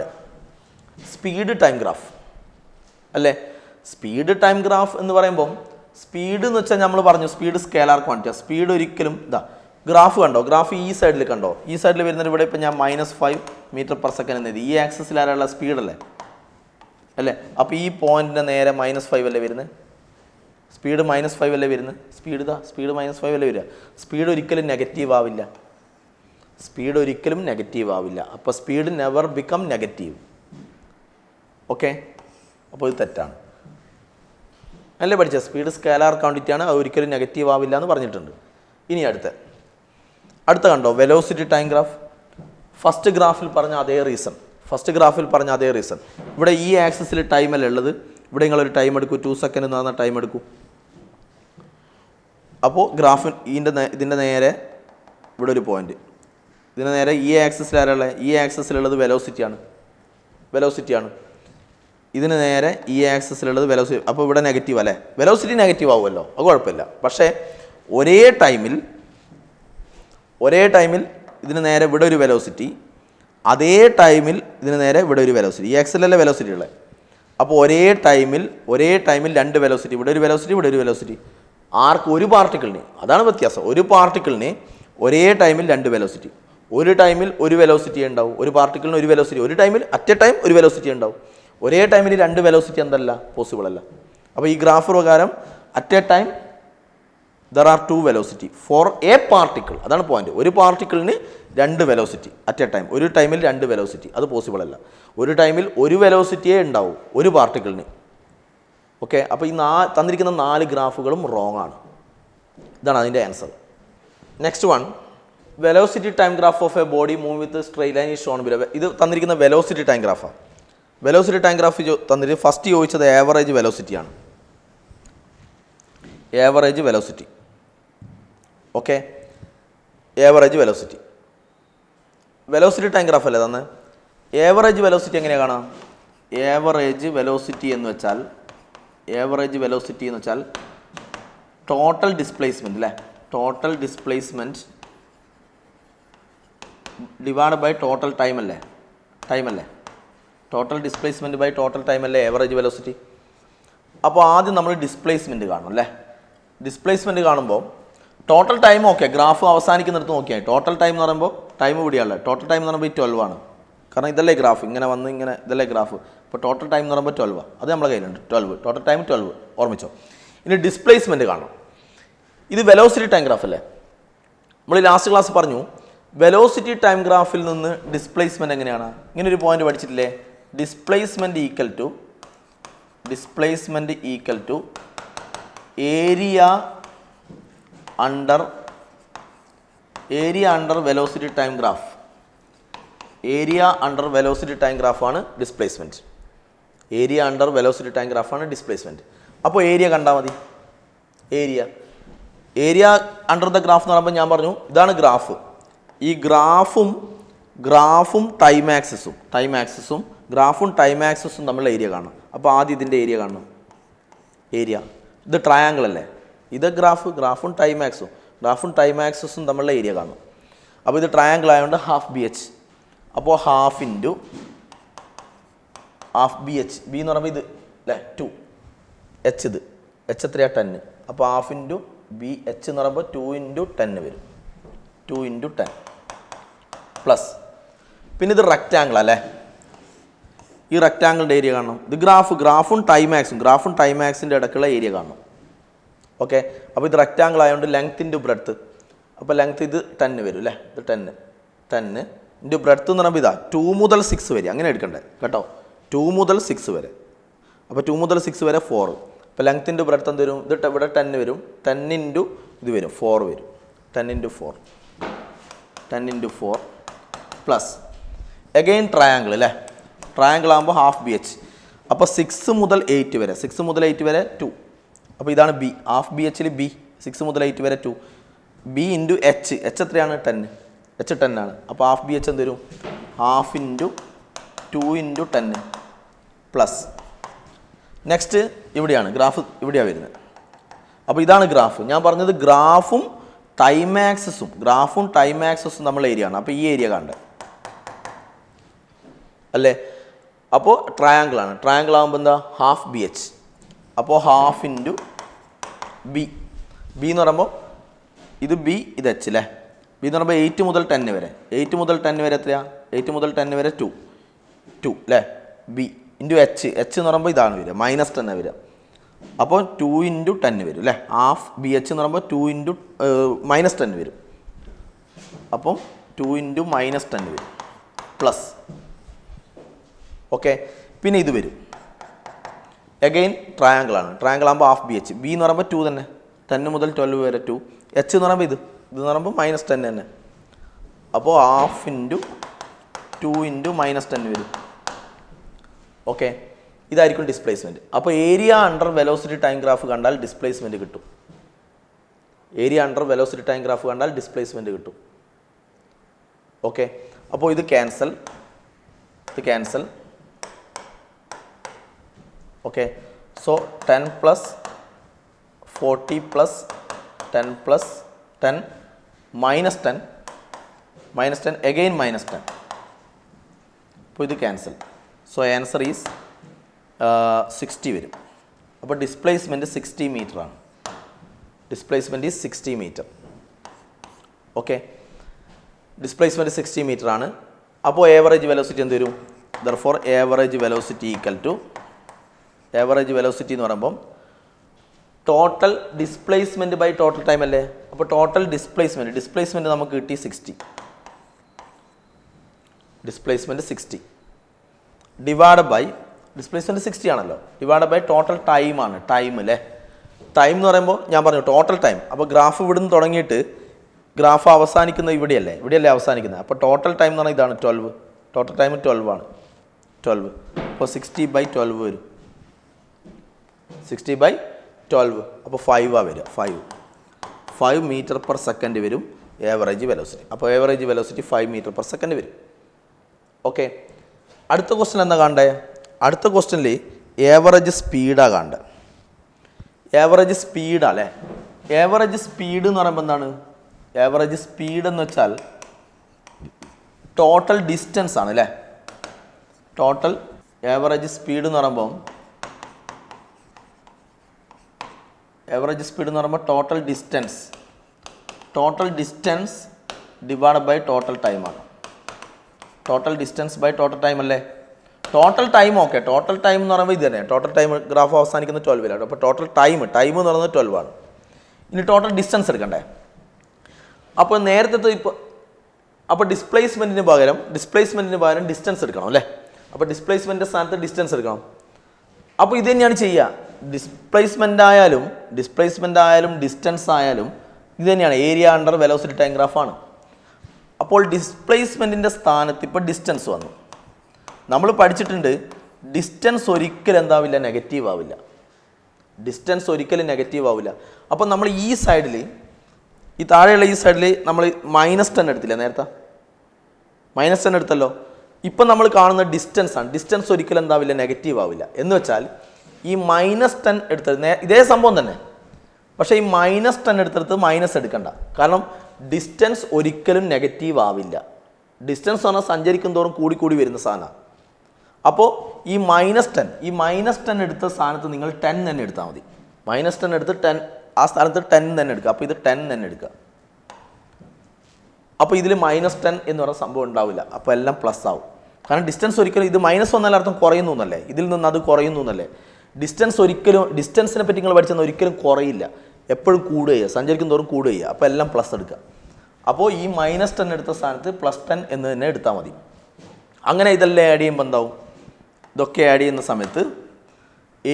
സ്പീഡ് ടൈം ഗ്രാഫ് അല്ലേ. സ്പീഡ് ടൈം ഗ്രാഫ് എന്ന് പറയുമ്പം സ്പീഡ് എന്ന് വെച്ചാൽ നമ്മൾ പറഞ്ഞു സ്പീഡ് സ്കേലാർ ക്വാണ്ടിറ്റിയാണ്. സ്പീഡ് ഒരിക്കലും ഇതാ ഗ്രാഫ് കണ്ടോ, ഗ്രാഫ് ഈ സൈഡിൽ കണ്ടോ, ഈ സൈഡിൽ വരുന്നത് ഇവിടെ ഇപ്പം ഞാൻ -5 m/s എന്ന് എഴുതി. ഈ ആക്സസിൽ ആരാളുള്ള സ്പീഡല്ലേ അല്ലേ? അപ്പോൾ ഈ പോയിന്റിൻ്റെ നേരെ -5 അല്ലേ വരുന്നത്, സ്പീഡ് -5 അല്ലേ വരുന്നത്, സ്പീഡ് -5 അല്ലേ വരിക. സ്പീഡ് ഒരിക്കലും നെഗറ്റീവ് ആവില്ല, സ്പീഡ് ഒരിക്കലും നെഗറ്റീവ് ആവില്ല. അപ്പോൾ speed never become negative. Okay, അപ്പോൾ ഇത് തെറ്റാണ് അല്ലേ പഠിച്ച? സ്പീഡ് സ്കേലാർ ക്വാണ്ടിറ്റിയാണ്, അത് ഒരിക്കലും നെഗറ്റീവ് ആവില്ല എന്ന് പറഞ്ഞിട്ടുണ്ട്. ഇനി അടുത്ത കണ്ടോ, വെലോസിറ്റി ടൈം ഗ്രാഫ്. ഫസ്റ്റ് ഗ്രാഫിൽ പറഞ്ഞ അതേ റീസൺ, ഇവിടെ ഈ ആക്സിസിൽ ടൈമല്ലേ ഉള്ളത്, ഇവിടെ നിങ്ങളൊരു ടൈം എടുക്കൂ, 2 സെക്കൻഡ് എന്ന് പറഞ്ഞാൽ ടൈം എടുക്കൂ. അപ്പോൾ ഗ്രാഫ് ഇതിൻ്റെ നേരെ ഇവിടെ ഒരു പോയിന്റ്, ഇതിന് നേരെ ഈ ആക്സിസിൽ ആരാളെ, ഈ ആക്സിസിലുള്ളത് വെലോസിറ്റിയാണ്, ഇതിന് നേരെ ഈ ആക്സിസിലുള്ളത് വെലോസിറ്റി. അപ്പോൾ ഇവിടെ നെഗറ്റീവ് അല്ലേ, വെലോസിറ്റി നെഗറ്റീവ് ആവുമല്ലോ, അത് കുഴപ്പമില്ല. പക്ഷേ ഒരേ ടൈമിൽ ഇതിന് നേരെ ഇവിടെ ഒരു വെലോസിറ്റി, അതേ ടൈമിൽ ഇതിന് നേരെ ഇവിടെ ഒരു വെലോസിറ്റി, ഈ ആക്സിലല്ലേ വെലോസിറ്റി ഉള്ളത്. അപ്പോൾ ഒരേ ടൈമിൽ 2 വെലോസിറ്റി, ഇവിടെ ഒരു വെലോസിറ്റി. ആർക്ക്? ഒരു പാർട്ടിക്കിളിന്. അതാണ് വ്യത്യാസം. ഒരു പാർട്ടിക്കിളിന് ഒരേ ടൈമിൽ 2 വെലോസിറ്റി. ഒരു ടൈമിൽ ഒരു വെലോസിറ്റി ഉണ്ടാവും, ഒരു പാർട്ടിക്കിളിന് ഒരു വെലോസിറ്റി. ഒരു ടൈമിൽ അറ്റ് എ ടൈം ഒരു വെലോസിറ്റി ഉണ്ടാവും. ഒരേ ടൈമിൽ 2 വെലോസിറ്റി എന്തല്ല, പോസിബിൾ അല്ല. അപ്പോൾ ഈ ഗ്രാഫ് പ്രകാരം at A time there are 2 velocity for a particle. അതാണ് പോയിന്റ്. ഒരു പാർട്ടിക്കിളിന് 2 വെലോസിറ്റി അറ്റ് എ ടൈം. ഒരു ടൈമിൽ 2 വെലോസിറ്റി, അത് പോസിബിൾ അല്ല. ഒരു ടൈമിൽ ഒരു വെലോസിറ്റിയേ ഉണ്ടാവും ഒരു പാർട്ടിക്കിളിന്. ഓക്കെ, അപ്പോൾ ഈ തന്നിരിക്കുന്ന 4 ഗ്രാഫുകളും റോങ് ആണ്. ഇതാണ് അതിൻ്റെ answer. Next one, velocity time graph of a body move with straight line is shown below. ഇത് തന്നിരിക്കുന്ന വെലോസിറ്റി ടൈം ഗ്രാഫാണ്. വെലോസിറ്റി ടൈം ഗ്രാഫ് തന്നിട്ട് ഫസ്റ്റ് ചോദിച്ചത് ആവറേജ് വെലോസിറ്റിയാണ്. Average velocity, okay, average velocity time graph അല്ലേ തന്നെ. ആവറേജ് വെലോസിറ്റി എങ്ങനെയാണ് കാണാം? ആവറേജ് വെലോസിറ്റി എന്ന് വെച്ചാൽ ടോട്ടൽ ഡിസ്പ്ലേസ്മെൻറ്റ് അല്ലേ, total displacement divide by total time അല്ലേ, total displacement by total time അല്ലേ ആവറേജ് വെലോസിറ്റി. അപ്പോൾ ആദ്യം നമ്മൾ ഡിസ്പ്ലേസ്മെൻറ്റ് കാണും അല്ലേ. ഡിസ്പ്ലേസ്മെൻറ്റ് കാണുമ്പോൾ ടോട്ടൽ ടൈം ഓക്കെ, ഗ്രാഫ് അവസാനിക്കുന്നിടത്ത് നോക്കിയാൽ ടോട്ടൽ ടൈം എന്ന് പറയുമ്പോൾ ടൈം ഇവിടെയാണല്ലേ. ടോട്ടൽ ടൈം എന്ന് പറയുമ്പോൾ 12 ആണ്, കാരണം ഇതല്ലേ ഗ്രാഫ്, ഇങ്ങനെ വന്ന് ഇങ്ങനെ ഇതല്ലേ ഗ്രാഫ്. അപ്പോൾ ടോട്ടൽ ടൈം എന്ന് പറയുമ്പോൾ 12 അത് നമ്മളെ കയ്യിലുണ്ട്. 12 ടോട്ടൽ ടൈം 12 ഓർമ്മിച്ചോ. ഇനി ഡിസ്പ്ലേസ്മെൻറ്റ് കാണണം. ഇത് വെലോസിറ്റി ടൈം ഗ്രാഫ് അല്ലേ. നമ്മൾ ലാസ്റ്റ് ക്ലാസ് പറഞ്ഞു വെലോസിറ്റി ടൈം ഗ്രാഫിൽ നിന്ന് ഡിസ്പ്ലേസ്മെൻറ്റ് എങ്ങനെയാണ്. ഇങ്ങനെ ഒരു പോയിന്റ് പഠിച്ചിട്ടില്ലേ, displacement equal to area under velocity time graph. Area under velocity time ഗ്രാഫാണ് ഡിസ്പ്ലേസ്മെൻറ്റ്. അപ്പോൾ ഏരിയ കണ്ടാൽ മതി. ഏരിയ അണ്ടർ ദ ഗ്രാഫ് എന്ന് പറയുമ്പോൾ ഞാൻ പറഞ്ഞു ഇതാണ് ഗ്രാഫ്. ഈ ഗ്രാഫും ടൈം ആക്സിസും തമ്മിലുള്ള ഏരിയ കാണണം. അപ്പോൾ ആദ്യം ഇതിൻ്റെ ഏരിയ കാണണം. ഇത് ട്രയാങ്കിൾ അല്ലേ, ഇത് ഗ്രാഫും ടൈം ആക്സിസും തമ്മിലുള്ള ഏരിയ കാണും. അപ്പോൾ ഇത് ട്രയാങ്കിൾ ആയതുകൊണ്ട് ഹാഫ് BH. അപ്പോൾ ഹാഫ് BH, ബി എന്ന് പറയുമ്പോൾ ഇത് അല്ലേ 2, H എത്രയാണ് 10. അപ്പോൾ ഹാഫ് ഇൻറ്റു BH എന്ന് പറയുമ്പോൾ 2 × 10 വരും. 2 × 10 പ്ലസ് പിന്നെ ഇത് റെക്റ്റാങ്കിൾ അല്ലേ. ഈ റെക്റ്റാങ്കിളിൻ്റെ ഏരിയ കാണണം. ഇത് ഗ്രാഫും ടൈം ആക്സിൻ്റെ ഇടയ്ക്കുള്ള ഏരിയ കാണണം. ഓക്കെ, അപ്പോൾ ഇത് റെക്റ്റാങ്കിൾ ആയതുകൊണ്ട് ലെങ്ത് ഇൻറ്റു ബ്രെഡ്ത്ത്. അപ്പോൾ ലെങ്ത് ഇത് 10 വരും അല്ലേ. ഇത് 10 ഇൻറ്റു ബ്രെഡ്ത്ത് എന്ന് പറയുമ്പോൾ ഇതാ 2 മുതൽ 6 വരെ, അങ്ങനെ എടുക്കണ്ടേ കേട്ടോ. 2 മുതൽ 6 വരെ. അപ്പോൾ 2 മുതൽ 6 വരെ 4. അപ്പോൾ ലെങ്ത് ഇൻറ്റു ബ്രെഡ്ത്ത് എന്ത് വരും? ഇത് ഇവിടെ 10 വരും. 10 ഇൻറ്റു ഇത് വരും 4 വരും. 10 × 4 പ്ലസ് അഗെയിൻ ട്രയാങ്കിൾ അല്ലേ. ട്രയാങ്കിൾ ആകുമ്പോൾ ഹാഫ് BH. അപ്പോൾ 6 മുതൽ 8 വരെ 2. അപ്പോൾ ഇതാണ് ബി. ഹാഫ് BHൽ ബി 6 മുതൽ 8 വരെ 2. ബി ഇൻറ്റു H എത്രയാണ്? 10. H 10 ആണ്. അപ്പോൾ ഹാഫ് BH എന്ത് വരും? Half into 2 × 10 plus. നെക്സ്റ്റ് ഇവിടെയാണ് ഗ്രാഫ്, ഇവിടെയാണ് വരുന്നത്. അപ്പോൾ ഇതാണ് ഗ്രാഫ്. ഞാൻ പറഞ്ഞത് ഗ്രാഫും ടൈം ആക്സിസും തമ്മിലുള്ള ഏരിയ ആണ്. അപ്പോൾ ഈ ഏരിയ കണ്ടേ അല്ലേ. അപ്പോൾ ട്രയാങ്കിൾ ആകുമ്പോൾ എന്താ ഹാഫ് BH. അപ്പോൾ ഹാഫ് ഇൻറ്റു ബി എന്ന് പറയുമ്പോൾ ഇത് ബി ഇത് എച്ച് അല്ലേ. ബി എന്ന് പറയുമ്പോൾ 8 മുതൽ 10 വരെ 8 മുതൽ 10 വരെ എത്രയാണ്? 8 മുതൽ 10 വരെ 2 അല്ലേ. ബി ഇൻറ്റു എച്ച് എന്ന് പറയുമ്പോൾ ഇതാണ് വരിക -10 വരിക. അപ്പോൾ 2 × 10 വരും അല്ലേ. ഹാഫ് ബി എച്ച് എന്ന് പറയുമ്പോൾ 2 × -10 വരും. അപ്പം 2 × -10 വരും പ്ലസ്. ഓക്കെ, പിന്നെ ഇത് വരും എഗെയിൻ ട്രയാങ്കിൾ ആണ്. ട്രയാങ്കിൾ ആകുമ്പോൾ ഹാഫ് ബി എച്ച്. ബി എന്ന് പറയുമ്പോൾ 2 തന്നെ, 10 മുതൽ 12 വരെ 2. എച്ച് എന്ന് പറയുമ്പോൾ ഇതെന്ന് പറയുമ്പോൾ -10 തന്നെ. അപ്പോൾ ഹാഫ് ഇൻറ്റു 2 × -10 വരും. ഓക്കെ, ഇതായിരിക്കും ഡിസ്പ്ലേസ്മെൻറ്റ്. അപ്പോൾ area under velocity time graph കണ്ടാൽ ഡിസ്പ്ലേസ്മെൻറ്റ് കിട്ടും. Area under velocity time graph കണ്ടാൽ ഡിസ്പ്ലേസ്മെൻറ്റ് കിട്ടും. ഓക്കെ, അപ്പോൾ ഇത് ക്യാൻസൽ. Okay, so 10 + 40 + 10 + 10 -10 again -10. അപ്പോൾ ഇത് ക്യാൻസൽ. സോ ആൻസർ ഈസ് 60 വരും. അപ്പോൾ ഡിസ്പ്ലേസ്മെൻറ്റ് 60 മീറ്റർ ആണ്. Displacement is 60 metre. Okay, displacement 60 metre ആണ്. അപ്പോൾ ഏവറേജ് വെലോസിറ്റി എന്ത് വരും? Therefore average velocity equal to, average velocity എന്ന് പറയുമ്പം total displacement by total time അല്ലേ. അപ്പോൾ ടോട്ടൽ ഡിസ്പ്ലേസ്മെൻറ്റ് നമുക്ക് കിട്ടി 60. ഡിസ്പ്ലേസ്മെൻറ്റ് 60 ഡിവൈഡ് ബൈ, ഡിസ്പ്ലേസ്മെൻറ്റ് 60 ആണല്ലോ, ഡിവൈഡ് ബൈ ടോട്ടൽ ടൈം ആണ്. ടൈം അല്ലേ. ടൈം എന്ന് പറയുമ്പോൾ ഞാൻ പറഞ്ഞു ടോട്ടൽ ടൈം. അപ്പോൾ ഗ്രാഫ് ഇവിടുന്ന് തുടങ്ങിയിട്ട് ഗ്രാഫ് അവസാനിക്കുന്നത് ഇവിടെയല്ലേ അവസാനിക്കുന്നത്. അപ്പോൾ ടോട്ടൽ ടൈം എന്ന് പറഞ്ഞാൽ ഇതാണ് 12. ടോട്ടൽ ടൈം 12 ആണ്. 12 അപ്പോൾ 60/12 വരും. 60/12 അപ്പോൾ 5 വരിക. 5 മീറ്റർ/സെക്കൻഡ് വരും ഏവറേജ് വെലോസിറ്റി. അപ്പോൾ ഏവറേജ് വെലോസിറ്റി 5 മീറ്റർ/സെക്കൻഡ് വരും. ഓക്കെ, അടുത്ത ക്വസ്റ്റ്യൻ എന്താ കാണണ്ടേ? അടുത്ത ക്വസ്റ്റ്യനിൽ ഏവറേജ് സ്പീഡാണ് കാണണ്ടത്. ഏവറേജ് സ്പീഡാ അല്ലേ. ഏവറേജ് സ്പീഡ് എന്ന് പറയുമ്പോൾ എന്താണ്? ഏവറേജ് സ്പീഡ് എന്ന് വെച്ചാൽ ടോട്ടൽ ഡിസ്റ്റൻസ് ആണ് അല്ലേ. ടോട്ടൽ ഏവറേജ് സ്പീഡ് എന്ന് പറയുമ്പോൾ total distance divide by total ടൈമാണ്. Total distance by total time അല്ലേ. Total time okay, total time എന്ന് പറയുമ്പോൾ ഇത് തന്നെ. ടോട്ടൽ ടൈം ഗ്രാഫ് അവസാനിക്കുന്നത് 12 അപ്പോൾ ടോട്ടൽ ടൈം എന്ന് പറയുന്നത് 12 ആണ്. ഇനി ടോട്ടൽ ഡിസ്റ്റൻസ് എടുക്കണ്ടേ. അപ്പോൾ നേരത്തെ അപ്പോൾ ഡിസ്പ്ലേസ്മെൻറ്റിന് പകരം ഡിസ്റ്റൻസ് എടുക്കണം അല്ലേ. അപ്പോൾ ഡിസ്പ്ലേസ്മെൻറ്റിൻ്റെ സ്ഥാനത്ത് ഡിസ്റ്റൻസ് എടുക്കണം. അപ്പോൾ ഇത് തന്നെയാണ് ചെയ്യുക. ഡിസ്പ്ലേസ്മെൻ്റ് ആയാലും ഡിസ്റ്റൻസ് ആയാലും ഇത് തന്നെയാണ്. ഏരിയ അണ്ടർ വെലോസിറ്റി ടൈം ഗ്രാഫാണ്. അപ്പോൾ ഡിസ്പ്ലേസ്മെൻറ്റിൻ്റെ സ്ഥാനത്ത് ഇപ്പോൾ ഡിസ്റ്റൻസ് വന്നു. നമ്മൾ പഠിച്ചിട്ടുണ്ട് ഡിസ്റ്റൻസ് ഒരിക്കലും എന്താവില്ല, നെഗറ്റീവ് ആവില്ല. ഡിസ്റ്റൻസ് ഒരിക്കലും നെഗറ്റീവ് ആവില്ല. അപ്പോൾ നമ്മൾ ഈ സൈഡിൽ, ഈ താഴെയുള്ള ഈ സൈഡിൽ നമ്മൾ -10 എടുത്തില്ല നേരത്തെ. -10 എടുത്തല്ലോ. ഇപ്പം നമ്മൾ കാണുന്ന ഡിസ്റ്റൻസ് ആണ്. ഡിസ്റ്റൻസ് ഒരിക്കലും എന്താവില്ല, നെഗറ്റീവ് ആവില്ല. എന്ന് വെച്ചാൽ ഈ -10 എടുത്തത് ഇതേ സംഭവം തന്നെ. പക്ഷേ ഈ -10 എടുത്തെടുത്ത് മൈനസ് എടുക്കണ്ട. കാരണം ഡിസ്റ്റൻസ് ഒരിക്കലും നെഗറ്റീവ് ആവില്ല. ഡിസ്റ്റൻസ് പറഞ്ഞാൽ സഞ്ചരിക്കും തോറും കൂടി വരുന്ന സാധനമാണ്. അപ്പോൾ ഈ -10 എടുത്ത സ്ഥാനത്ത് നിങ്ങൾ 10 തന്നെ എടുത്താൽ മതി. -10 എടുത്ത് 10 ആ സ്ഥാനത്ത് 10 തന്നെ എടുക്കുക. അപ്പോൾ ഇത് 10 തന്നെ എടുക്കുക. അപ്പോൾ ഇതിൽ -10 എന്ന് പറയുന്ന സംഭവം ഉണ്ടാവില്ല. അപ്പോൾ എല്ലാം പ്ലസ് ആവും. കാരണം ഡിസ്റ്റൻസ് ഒരിക്കലും ഇത് -1 അർത്ഥം കുറയുന്നു എന്നല്ലേ. ഇതിൽ നിന്ന് അത് കുറയുന്നു എന്നല്ലേ. ഡിസ്റ്റൻസിനെ പറ്റി നിങ്ങൾ പഠിച്ചെന്ന് ഒരിക്കലും കുറയില്ല, എപ്പോഴും കൂടുക, സഞ്ചരിക്കും തോറും കൂടുക. അപ്പോൾ എല്ലാം പ്ലസ് എടുക്കുക. അപ്പോൾ ഈ -10 എടുത്ത സ്ഥാനത്ത് +10 എന്ന് തന്നെ എടുത്താൽ മതി. അങ്ങനെ ഇതെല്ലാം ആഡ് ചെയ്യുമ്പോൾ എന്താവും? ഇതൊക്കെ ആഡ് ചെയ്യുന്ന സമയത്ത്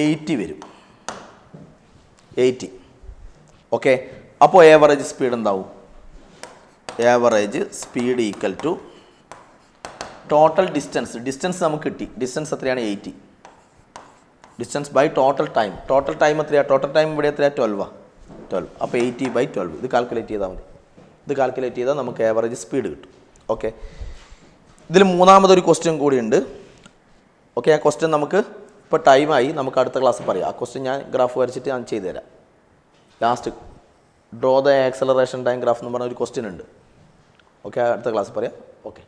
80 വരും. 80. ഓക്കെ, അപ്പോൾ ഏവറേജ് സ്പീഡ് എന്താവും? Average speed equal to total distance നമുക്ക് കിട്ടി. ഡിസ്റ്റൻസ് എത്രയാണ്? 80. Distance by total time. Total time എത്രയാണ്? ടോട്ടൽ ടൈം ഇവിടെ എത്രയാണ്? 12. അപ്പോൾ 80/12 ഇത് കാൽക്കുലേറ്റ് ചെയ്താൽ മതി. ഇത് കാൽക്കുലേറ്റ് ചെയ്താൽ നമുക്ക് ഏവറേജ് സ്പീഡ് കിട്ടും. ഓക്കെ, ഇതിൽ മൂന്നാമതൊരു ക്വസ്റ്റ്യൻ കൂടിയുണ്ട്. ഓക്കെ, ആ ക്വസ്റ്റ്യൻ നമുക്ക് ഇപ്പോൾ ടൈമായി, നമുക്ക് അടുത്ത ക്ലാസ് പറയാം. ആ ക്വസ്റ്റ്യൻ ഞാൻ ഗ്രാഫ് വരച്ചിട്ട് ഞാൻ ചെയ്തു തരാം. Last draw the acceleration time graph എന്ന് പറഞ്ഞ ഒരു ക്വസ്റ്റ്യൻ ഉണ്ട്. ഓക്കെ, അടുത്ത ക്ലാസ് പറയാം. ഓക്കെ.